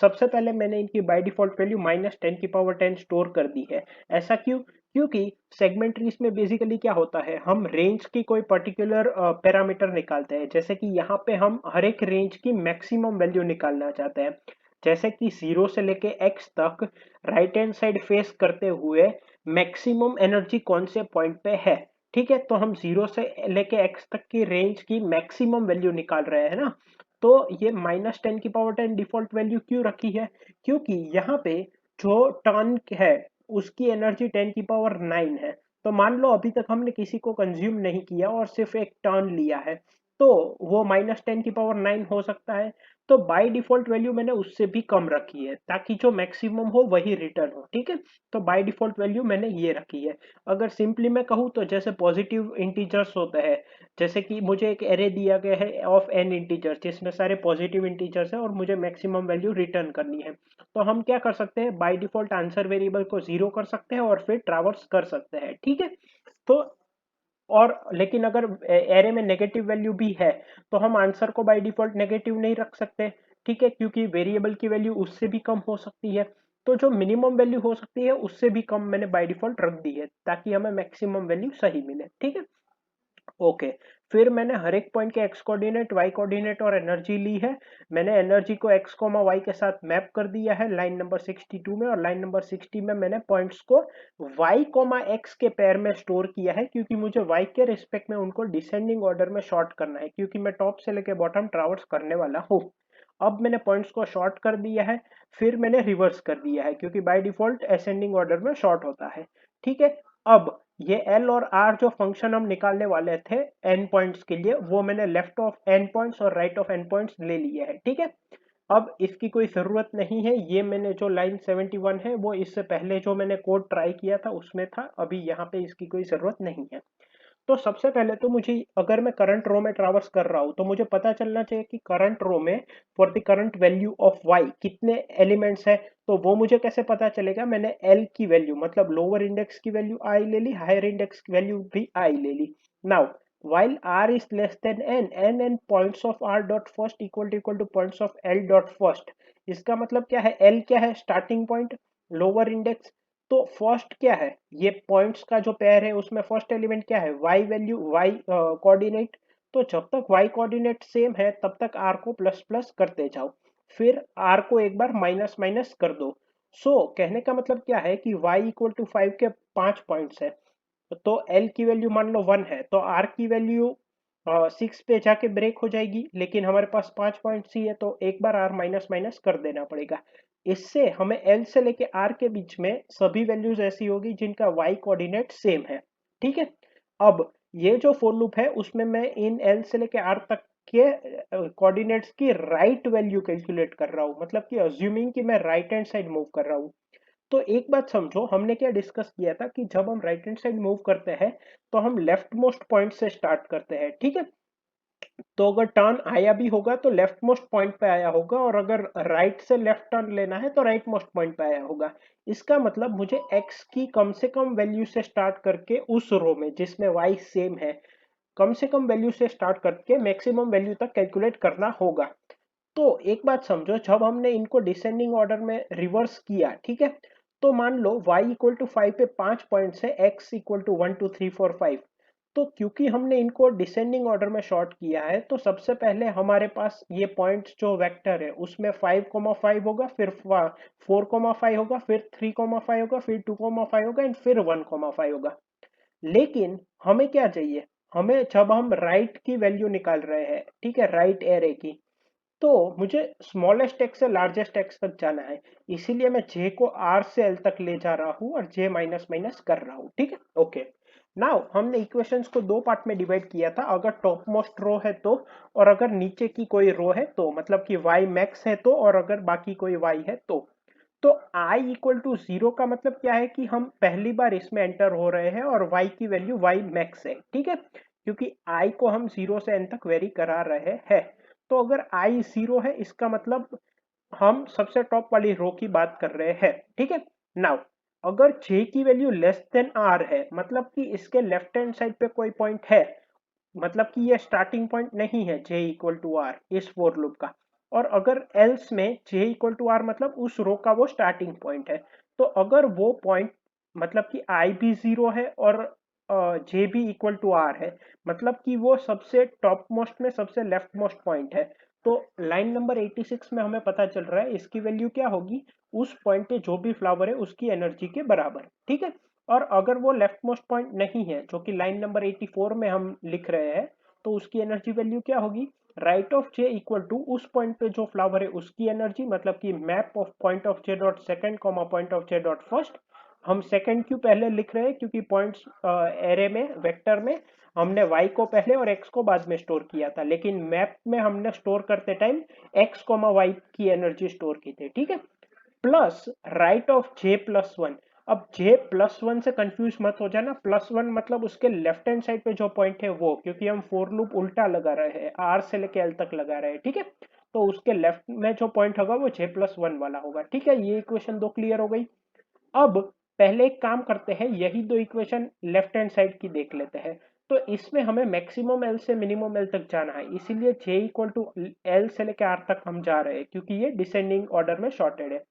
सबसे पहले मैंने इनकी बाय डिफॉल्ट वैल्यू -10 की पावर 10 स्टोर कर दी है। ऐसा क्यों? क्योंकि सेगमेंट्रीज में बेसिकली क्या होता है, हम रेंज की कोई पर्टिकुलर पैरामीटर निकालते हैं, जैसे कि यहाँ पे हम हर एक रेंज की मैक्सिमम वैल्यू निकालना चाहते हैं, जैसे कि 0 से लेके x तक राइट हैंड साइड फेस करते हुए मैक्सिमम एनर्जी कौन से पॉइंट पे है, ठीक है। तो हम 0 से लेके x तक की रेंज की मैक्सिमम वैल्यू निकाल रहे हैं ना। तो ये -10 की पावर 10 डिफॉल्ट वैल्यू क्यों रखी है? क्योंकि यहाँ पे जो टर्न है उसकी एनर्जी 10 की पावर 9 है। तो मान लो अभी तक हमने किसी को कंज्यूम नहीं किया और सिर्फ एक टर्न लिया है, तो वो -10 की पावर 9 हो सकता है। तो बाय डिफॉल्ट वैल्यू मैंने उससे भी कम रखी है ताकि जो मैक्सिमम हो वही रिटर्न हो, ठीक है। तो बाय डिफॉल्ट वैल्यू मैंने ये रखी है। अगर सिंपली मैं कहूँ तो जैसे पॉजिटिव इंटीजर्स होते हैं, जैसे कि मुझे एक एरे दिया गया है ऑफ एन इंटीजर्स जिसमें सारे पॉजिटिव इंटीजर्स हैं और मुझे मैक्सिमम वैल्यू रिटर्न करनी है, तो हम क्या कर सकते हैं, बाय डिफॉल्ट आंसर वेरिएबल को 0 कर सकते हैं और फिर ट्रावर्स कर सकते हैं, ठीक है। तो और लेकिन अगर एरे में नेगेटिव वैल्यू भी है तो हम आंसर को बाय डिफॉल्ट नेगेटिव नहीं रख सकते, ठीक है, क्योंकि वेरिएबल की वैल्यू उससे भी कम हो सकती है। तो जो मिनिमम वैल्यू हो सकती है उससे भी कम मैंने बाय डिफॉल्ट रख दी है ताकि हमें मैक्सिमम वैल्यू सही मिले, ठीक है। ओके, फिर मैंने हर एक पॉइंट के एक्स कोऑर्डिनेट, वाई कोऑर्डिनेट और एनर्जी ली है। मैंने एनर्जी को एक्स कोमा वाई के साथ मैप कर दिया है लाइन नंबर 62 में, और लाइन नंबर 60 में मैंने पॉइंट्स को वाई कोमा एक्स के पेयर में स्टोर किया है, क्योंकि मुझे वाई के रिस्पेक्ट में उनको डिसेंडिंग ऑर्डर में शॉर्ट करना है, क्योंकि मैं टॉप से लेकर बॉटम ट्रावर्स करने वाला हूँ। अब मैंने पॉइंट्स को शॉर्ट कर दिया है, फिर मैंने रिवर्स कर दिया है क्योंकि बाय डिफॉल्ट असेंडिंग ऑर्डर में शॉर्ट होता है, ठीक है। अब ये एल और आर जो फंक्शन हम निकालने वाले थे एन पॉइंट्स के लिए, वो मैंने लेफ्ट ऑफ एन पॉइंट्स और राइट ऑफ एन पॉइंट्स ले लिए हैं, ठीक है। अब इसकी कोई जरूरत नहीं है, ये मैंने जो लाइन 71 है वो इससे पहले जो मैंने कोड ट्राई किया था उसमें था, अभी यहाँ पे इसकी कोई जरूरत नहीं है। तो सबसे पहले तो मुझे, अगर मैं करंट रो में ट्रावर्स कर रहा हूं तो मुझे पता चलना चाहिए कि करंट रो में for the current value of y कितने एलिमेंट्स है। तो वो मुझे कैसे पता चलेगा, मैंने एल की वैल्यू मतलब लोअर इंडेक्स की वैल्यू आई ले ली, हायर इंडेक्स की वैल्यू भी आई ले ली। Now while r is less than n and points of r dot first equal to points of l dot first, इसका मतलब क्या है, l क्या है, स्टार्टिंग पॉइंट, लोअर इंडेक्स। तो फर्स्ट क्या है, ये पॉइंट्स का जो पेयर है उसमें फर्स्ट एलिमेंट क्या है, y वैल्यू, y कोऑर्डिनेट। तो जब तक y कोऑर्डिनेट सेम है तब तक r को प्लस प्लस करते जाओ, फिर r को एक बार माइनस माइनस कर दो। कहने का मतलब क्या है कि y इक्वल टू 5 के 5 पॉइंट्स है, तो l की वैल्यू मान लो 1 है, तो r की वैल्यू 6 पे जाके ब्रेक हो जाएगी, लेकिन हमारे पास 5 पॉइंट्स ही है तो एक बार r माइनस माइनस कर देना पड़ेगा। इससे हमें L से लेके R के बीच में सभी वैल्यूज ऐसी होगी जिनका Y कोऑर्डिनेट सेम है, ठीक है। अब ये जो फॉर लूप है उसमें मैं इन L से लेके R तक के कोऑर्डिनेट्स की राइट वैल्यू कैलकुलेट कर रहा हूँ, मतलब कि अज्यूमिंग कि मैं राइट हैंड साइड मूव कर रहा हूँ। तो एक बात समझो, हमने क्या डिस्कस किया था कि जब हम राइट हैंड साइड मूव करते हैं तो हम लेफ्ट मोस्ट पॉइंट से स्टार्ट करते हैं, ठीक है। तो अगर टर्न आया भी होगा तो लेफ्ट मोस्ट पॉइंट पे आया होगा, और अगर राइट से लेफ्ट टर्न लेना है तो राइट मोस्ट पॉइंट पे आया होगा। इसका मतलब मुझे x की कम से कम वैल्यू से स्टार्ट करके उस रो में जिसमें y सेम है, कम से कम वैल्यू से स्टार्ट करके मैक्सिमम वैल्यू तक कैलकुलेट करना होगा। तो एक बात समझो, जब हमने इनको डिसेंडिंग ऑर्डर में रिवर्स किया, ठीक है, तो मान लो y इक्वल टू 5 पे 5 पॉइंट्स है, x इक्वल टू 1 2 3 4 5। तो क्योंकि हमने इनको डिसेंडिंग ऑर्डर में शॉर्ट किया है, तो सबसे पहले हमारे पास ये पॉइंट्स जो वेक्टर है उसमें 5,5 होगा, फिर 4,5 होगा, फिर 3,5 होगा, फिर 2,5 होगा एंड फिर 1,5 होगा। लेकिन हमें क्या चाहिए, हमें जब हम राइट की वैल्यू निकाल रहे हैं, ठीक है, राइट एरे की, तो मुझे स्मॉलेस्ट एक्स से लार्जेस्ट एक्स तक जाना है। इसीलिए मैं जे को आर से एल तक ले जा रहा हूं और जे माइनस माइनस कर रहा हूं, ठीक है। ओके, नाउ हमने इक्वेशंस को दो पार्ट में डिवाइड किया था, अगर टॉप मोस्ट रो है तो, और अगर नीचे की कोई रो है तो, मतलब कि y मैक्स है तो, और अगर बाकी कोई y है तो i इक्वल टू 0 का मतलब क्या है कि हम पहली बार इसमें एंटर हो रहे हैं और y की वैल्यू y मैक्स है, ठीक है, क्योंकि i को हम 0 से n तक वेरी करा रहे हैं। तो अगर i 0 है इसका मतलब हम सबसे टॉप वाली रो की बात कर रहे हैं, ठीक है। नाउ अगर j की वैल्यू लेस देन r है, मतलब कि इसके लेफ्ट हैंड साइड पे कोई पॉइंट है, मतलब कि ये स्टार्टिंग पॉइंट नहीं है j इक्वल टू आर इस फोर लूप का, और अगर एल्स में j इक्वल टू आर मतलब उस रो का वो स्टार्टिंग पॉइंट है, तो अगर वो पॉइंट, मतलब कि i भी 0 है और j भी इक्वल टू आर है, मतलब कि वो सबसे टॉप मोस्ट में सबसे लेफ्ट मोस्ट पॉइंट है, तो लाइन नंबर 86 में हमें पता चल रहा है इसकी वैल्यू क्या होगी, उस पॉइंट पे जो भी फ्लावर है उसकी एनर्जी के बराबर, ठीक है। और अगर वो लेफ्ट मोस्ट पॉइंट नहीं है, जो कि लाइन नंबर 84 में हम लिख रहे हैं, तो उसकी एनर्जी वैल्यू क्या होगी, right of j equal to उस पॉइंट पे जो फ्लावर है उसकी एनर्जी, मतलब कि map of point of j dot second comma point of j dot first. हम सेकंड क्यों पहले लिख रहे हैं, क्योंकि पॉइंट्स एरे में वेक्टर में हमने y को पहले और x को बाद में स्टोर किया था, लेकिन मैप में हमने स्टोर करते टाइम x कॉमा y की एनर्जी स्टोर की थी, ठीक है। Plus right of J plus one. अब जे प्लस वन से कंफ्यूज मत हो जाना, प्लस वन मतलब उसके लेफ्ट हैंड साइड पे जो पॉइंट है वो, क्योंकि हम फोर लूप उल्टा लगा रहे हैं, आर से लेके एल तक लगा रहे हैं, ठीक है। तो उसके लेफ्ट में जो पॉइंट होगा वो जे प्लस वन वाला होगा, ठीक है। ये इक्वेशन दो क्लियर हो गई। अब पहले एक काम करते हैं, यही दो इक्वेशन लेफ्ट हैंड साइड की देख लेते हैं। तो इसमें हमें मैक्सिमम एल से मिनिमम एल तक जाना है, इसीलिए जे इक्वल टू एल से लेकर आर तक हम जा रहे हैं, क्योंकि ये डिसेंडिंग ऑर्डर में शॉर्टेड है।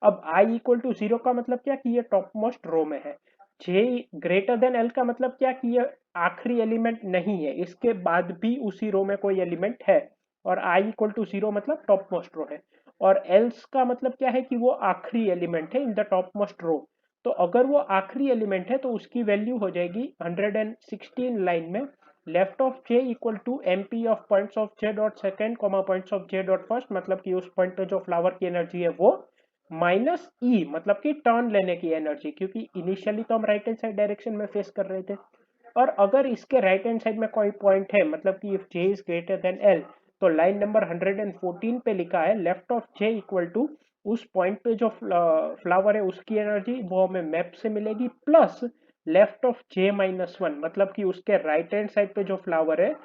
अब i इक्वल टू 0 का मतलब क्या कि ये टॉप मोस्ट रो में है। j ग्रेटर देन l का मतलब क्या कि ये आखिरी एलिमेंट नहीं है, इसके बाद भी उसी रो में कोई एलिमेंट है। और i इक्वल टू 0 मतलब टॉप मोस्ट रो है। और else का मतलब क्या है कि वो आखिरी एलिमेंट है in the top most row. तो अगर वो आखिरी एलिमेंट है तो उसकी वैल्यू हो जाएगी 116 लाइन में, left of j equal to mp of points of j dot second comma points of j dot first, मतलब कि उस पॉइंट पे जो फ्लावर की एनर्जी है वो, माइनस ई मतलब कि टर्न लेने की एनर्जी, क्योंकि इनिशियली तो हम राइट हैंड साइड डायरेक्शन में फेस कर रहे थे। और अगर इसके राइट हैंड साइड में कोई पॉइंट है, मतलब कि if j is greater than l, तो लाइन नंबर 114 पे लिखा है left of j equal to उस पॉइंट पे जो फ्लावर है उसकी एनर्जी वो हमें मैप से मिलेगी, plus left of j minus one, मतलब कि उसके राइट हैंड साइड पे जो फ्लावर है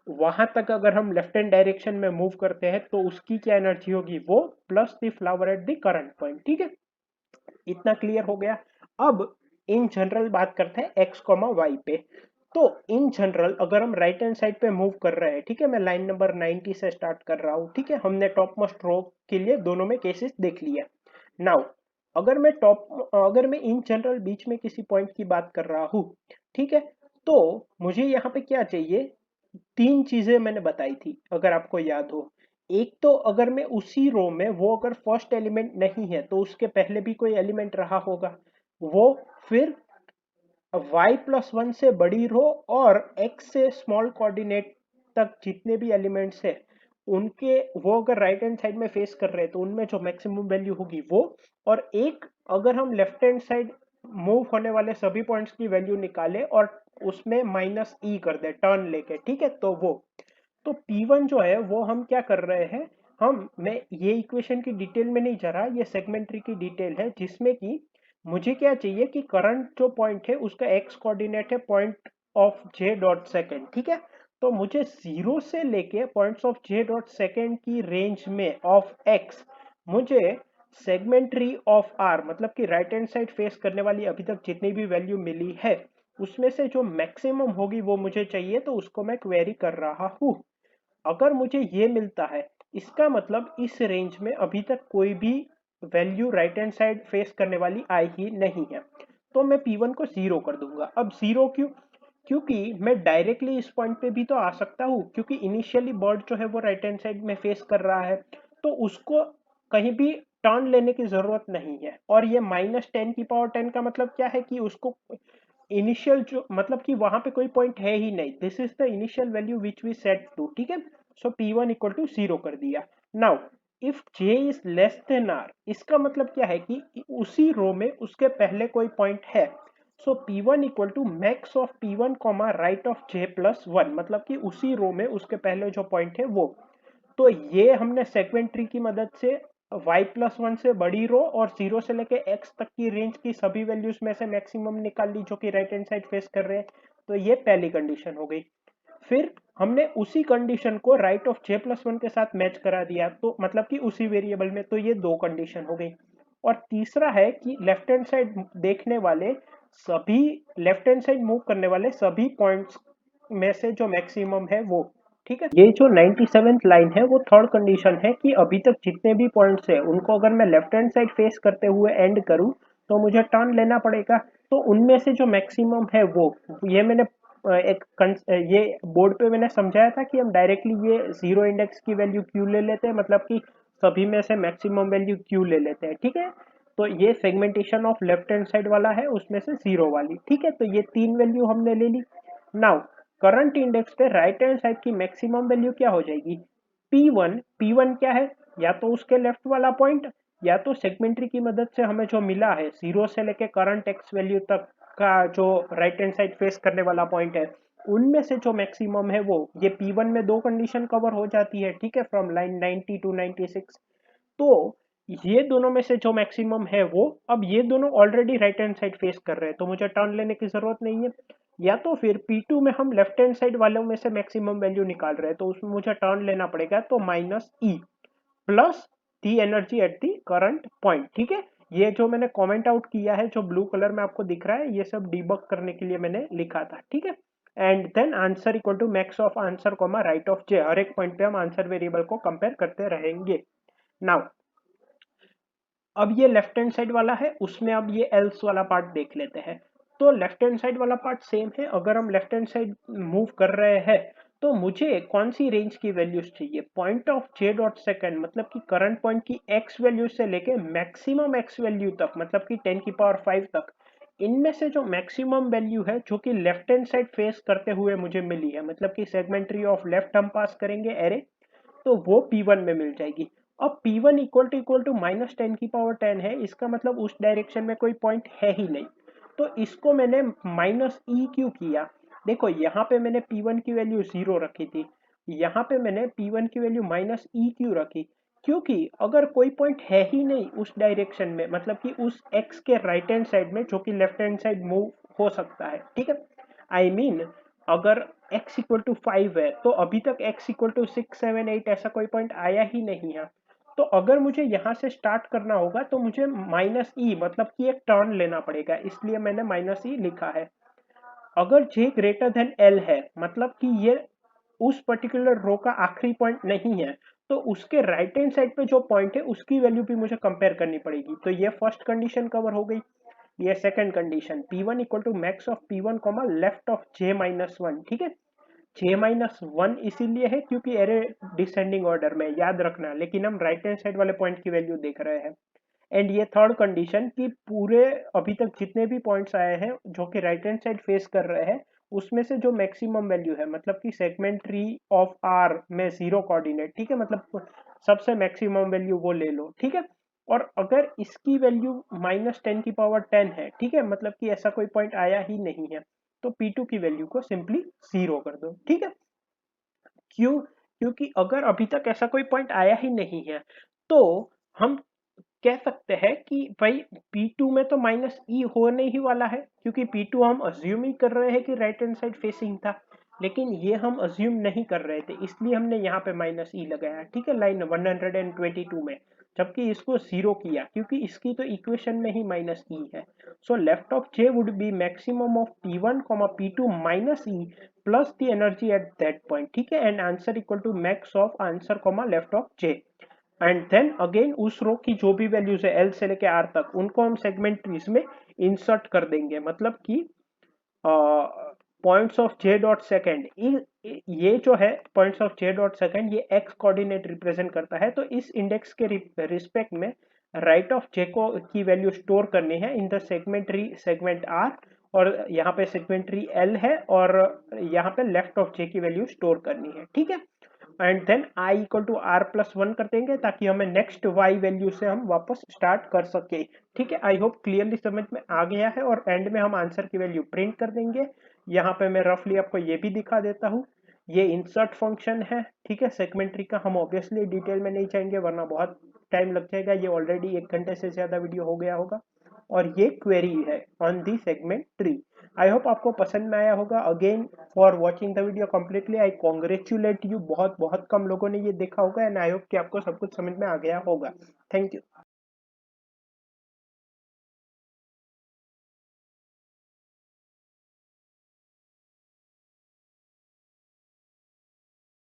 वहां तक अगर हम लेफ्ट हैंड डायरेक्शन में मूव करते हैं तो उसकी क्या एनर्जी होगी, वो plus the flower at the current point, ठीक है। इतना क्लियर हो गया। अब इन जनरल बात करते हैं x कॉमा y पे। तो इन जनरल अगर हम राइट हैंड साइड पे मूव कर रहे हैं, ठीक है, मैं लाइन नंबर 90 से स्टार्ट कर रहा हूं, ठीक है, हमने टॉप मोस्ट रो के लिए दोनों में केसेस देख लिया। नाउ अगर मैं इन जनरल बीच में किसी पॉइंट की बात कर रहा हूं, ठीक है, तो मुझे यहाँ पे क्या चाहिए, तीन चीजें मैंने बताई थी अगर आपको याद हो। एक तो अगर मैं उसी रो में, वो अगर फर्स्ट एलिमेंट नहीं है तो उसके पहले भी कोई एलिमेंट रहा होगा वो, फिर y प्लस वन से बड़ी रो और x से स्मॉल कोऑर्डिनेट तक जितने भी एलिमेंट्स है उनके, वो अगर राइट हैंड साइड में फेस कर रहे हैं तो उनमें जो मैक्सिमम वैल्यू होगी वो, और एक अगर हम लेफ्ट हैंड साइड मूव होने वाले सभी पॉइंट्स की वैल्यू निकाले और उसमें माइनस ई कर दे टर्न लेके, ठीक है, तो वो, तो P1 जो है वो हम क्या कर रहे हैं, मैं ये इक्वेशन की डिटेल में नहीं जा रहा, ये सेगमेंट्री की डिटेल है जिसमें कि मुझे क्या चाहिए कि करंट जो पॉइंट है उसका x कोऑर्डिनेट है point of j dot second, ठीक है। तो मुझे 0 से लेके points of j dot second की रेंज में ऑफ एक्स मुझे सेगमेंट्री ऑफ आर मतलब कि राइट हैंड साइड फेस करने वाली अभी तक जितनी भी वैल्यू मिली है उसमें से जो मैक्सिमम होगी वो मुझे चाहिए, तो उसको मैं क्वेरी कर रहा हूं। अगर मुझे ये मिलता है इसका मतलब इस रेंज में अभी तक कोई भी value right hand side face करने वाली आई ही नहीं है, तो मैं P1 को 0 कर दूंगा। अब 0 क्यों? क्योंकि मैं डायरेक्टली इस पॉइंट पे भी तो आ सकता हूँ, क्योंकि इनिशियली बर्ड जो है वो राइट हैंड साइड में फेस कर रहा है, तो उसको कहीं भी टर्न लेने की जरूरत नहीं है। और ये -10 की पावर 10 का मतलब क्या है कि उसको इनिशियल जो मतलब कि वहां पे कोई पॉइंट है ही नहीं, this is the initial value which we set to, ठीक है। सो P1 इक्वल टू 0 कर दिया। Now if J is less than R, इसका मतलब क्या है कि उसी रो में उसके पहले कोई पॉइंट है। So P1 equal to max of P1 comma right of J plus 1, मतलब कि उसी रो में उसके पहले जो पॉइंट है वो। तो ये हमने सेगमेंट ट्री की मदद से y प्लस 1 से बड़ी रो और 0 से लेके x तक की रेंज की सभी वैल्यूज में से मैक्सिमम निकाल ली जो कि राइट हैंड साइड फेस कर रहे हैं। तो ये पहली कंडीशन हो गई। फिर हमने उसी कंडीशन को राइट ऑफ j प्लस 1 के साथ मैच करा दिया, तो मतलब कि उसी वेरिएबल में, तो ये दो कंडीशन हो गई। और तीसरा है कि लेफ्ट हैंड साइड देखने वाले सभी लेफ्ट हैंड साइड मूव करने वाले सभी पॉइंट्स में से जो मैक्सिमम है वो, ठीक है। ये जो 97th लाइन है वो थर्ड कंडीशन है कि अभी तक जितने भी पॉइंट्स है उनको अगर मैं लेफ्ट हैंड साइड फेस करते हुए एंड करूं तो मुझे टर्न लेना पड़ेगा। तो उनमें से जो मैक्सिमम है वो, ये मैंने ये बोर्ड पे मैंने समझाया था कि हम डायरेक्टली ये जीरो इंडेक्स की वैल्यू क्यों ले लेते हैं, मतलब कि सभी में से मैक्सिमम वैल्यू क्यों ले लेते हैं, ठीक है। तो ये segmentation of left hand side वाला है, उसमें से जीरो वाली, ठीक है। तो ये तीन वैल्यू हमने ले ली। नाउ करंट इंडेक्स पे राइट हैंड साइड की मैक्सिमम वैल्यू क्या हो जाएगी? P1। P1 क्या है? या तो उसके लेफ्ट वाला पॉइंट, या तो सेगमेंट्री की मदद से हमें जो मिला है 0 से लेके करंट एक्स वैल्यू तक का जो राइट हैंड साइड फेस करने वाला पॉइंट है, उनमें से जो मैक्सिमम है वो, ये P1 में दो कंडीशन कवर हो जाती है, ठीक है, फ्रॉम लाइन 90 टू 96। तो ये दोनों में से जो मैक्सिमम है वो, अब ये दोनों already right hand side face कर रहे हैं तो मुझे टर्न लेने की जरूरत नहीं है। या तो फिर P2 में हम लेफ्ट हैंड साइड वालों में से मैक्सिमम वैल्यू निकाल रहे हैं तो उसमें मुझे टर्न लेना पड़ेगा, तो -E plus the energy at the current point, ठीक है। ये जो मैंने कमेंट आउट किया है जो ब्लू कलर में आपको दिख रहा है, ये सब डिबग करने के लिए मैंने लिखा था, ठीक है। And then answer equal to max of answer comma right of J, हर एक पॉइंट पे हम आंसर वेरिएबल को कंपेयर करते रहेंगे। नाउ अब ये लेफ्ट हैंड साइड वाला है, उसमें अब ये एल्स वाला पार्ट देख लेते हैं। तो लेफ्ट हैंड साइड वाला पार्ट सेम है, अगर हम लेफ्ट हैंड साइड मूव कर रहे हैं तो मुझे कौन सी रेंज की वैल्यूज चाहिए? Point of j dot second मतलब कि करंट पॉइंट की एक्स वैल्यू से लेके मैक्सिमम एक्स वैल्यू तक, मतलब कि 10 की पावर 5 तक, इनमें से जो मैक्सिमम वैल्यू है जो कि लेफ्ट हैंड साइड फेस करते हुए मुझे मिली है, मतलब कि सेगमेंट्री ऑफ लेफ्ट हम पास करेंगे एरे, तो वो P1 में मिल जाएगी। अब P1 इक्वल टू -10 की पावर 10 है, इसका मतलब उस डायरेक्शन में कोई पॉइंट है ही नहीं। तो इसको मैंने -E क्यों किया? देखो यहाँ पे मैंने P1 की वैल्यू 0 रखी थी, यहाँ पे मैंने P1 की वैल्यू -E क्यों रखी? क्योंकि अगर कोई पॉइंट है ही नहीं उस डायरेक्शन में, मतलब कि उस x के राइट हैंड साइड में जो कि लेफ्ट हैंड साइड मूव हो सकता है, ठीक है। आई मीन अगर x इक्वल टू 5 है तो अभी तक x इक्वल टू 6 7 8 ऐसा कोई पॉइंट आया ही नहीं है। तो अगर मुझे यहाँ से स्टार्ट करना होगा तो मुझे -E मतलब कि एक टर्न लेना पड़ेगा, इसलिए मैंने -E लिखा है। अगर j ग्रेटर देन L है, मतलब कि ये उस पर्टिकुलर रो का आखिरी पॉइंट नहीं है, तो उसके राइट हैंड साइड पे जो पॉइंट है उसकी वैल्यू भी मुझे कंपेयर करनी पड़ेगी। तो ये फर्स्ट कंडीशन कवर हो गई। ये second condition, P1 equal to max of P1 comma left of J-1, ठीक है। J-1 इसीलिए है क्योंकि एरे डिसेंडिंग ऑर्डर में, याद रखना, लेकिन हम राइट हैंड साइड वाले पॉइंट की वैल्यू देख रहे हैं। एंड ये थर्ड कंडीशन कि पूरे अभी तक जितने भी पॉइंट्स आए हैं जो कि राइट हैंड साइड फेस कर रहे हैं, उसमें से जो मैक्सिमम वैल्यू है, मतलब कि सेगमेंट्री ऑफ आर में जीरो कोऑर्डिनेट, ठीक है, मतलब सबसे मैक्सिमम वैल्यू वो ले लो, ठीक है। और अगर इसकी वैल्यू -10 की पावर 10 है, ठीक है, मतलब कि ऐसा कोई पॉइंट आया ही नहीं है, तो P2 की वैल्यू को सिंपली 0 कर दो, ठीक है। क्यों? क्योंकि अगर अभी तक ऐसा कोई पॉइंट आया ही नहीं है तो हम कह सकते हैं कि भाई P2 में तो -E होने ही वाला है, क्योंकि P2 हम अज्यूम ही कर रहे हैं कि राइट हैंड साइड फेसिंग था। लेकिन ये हम अज्यूम नहीं कर रहे थे, इसलिए हमने यहाँ पे माइनस ई लगाया, ठीक है, लाइन 122 में, जबकि इसको जीरो किया क्योंकि इसकी तो इक्वेशन में ही माइनस ई है। So left of j would be maximum of P1, P2 minus e plus the energy at that point, ठीक है, and answer equal to max of answer left of j. And then again उस row की जो भी values है L से लेके are तक, उनको हम सेगमेंट ट्रीज में इंसर्ट कर देंगे, मतलब कि points of j dot second, ये जो है points of j dot second, ये एक्स कोऑर्डिनेट रिप्रेजेंट करता है, तो इस इंडेक्स के रिस्पेक्ट में राइट ऑफ जे को की वैल्यू स्टोर करनी है in the segment tree segment r, और यहाँ पे सेगमेंट्री एल है, और यहाँ पे लेफ्ट ऑफ जे की वैल्यू स्टोर करनी है, ठीक है। And then i equal to r plus one कर देंगे ताकि हमें नेक्स्ट y वैल्यू से हम वापस स्टार्ट कर सके, ठीक है। आई होप क्लियरली समझ में आ गया है, और एंड में हम आंसर की वैल्यू प्रिंट कर देंगे। यहाँ पे मैं रफली आपको ये भी दिखा देता हूँ, ये इंसर्ट फंक्शन है, ठीक है, सेगमेंट्री का। हम ऑब्वियसली डिटेल में नहीं जाएंगे वरना बहुत टाइम लग जाएगा, ये ऑलरेडी 1 घंटे से ज्यादा वीडियो हो गया होगा। और ये क्वेरी है on the segment tree. I hope आपको पसंद में आया होगा। Again for watching the video completely I congratulate you, बहुत बहुत कम लोगों ने ये देखा होगा, एंड आई होप कि आपको सब कुछ समझ में आ गया होगा। Thank you.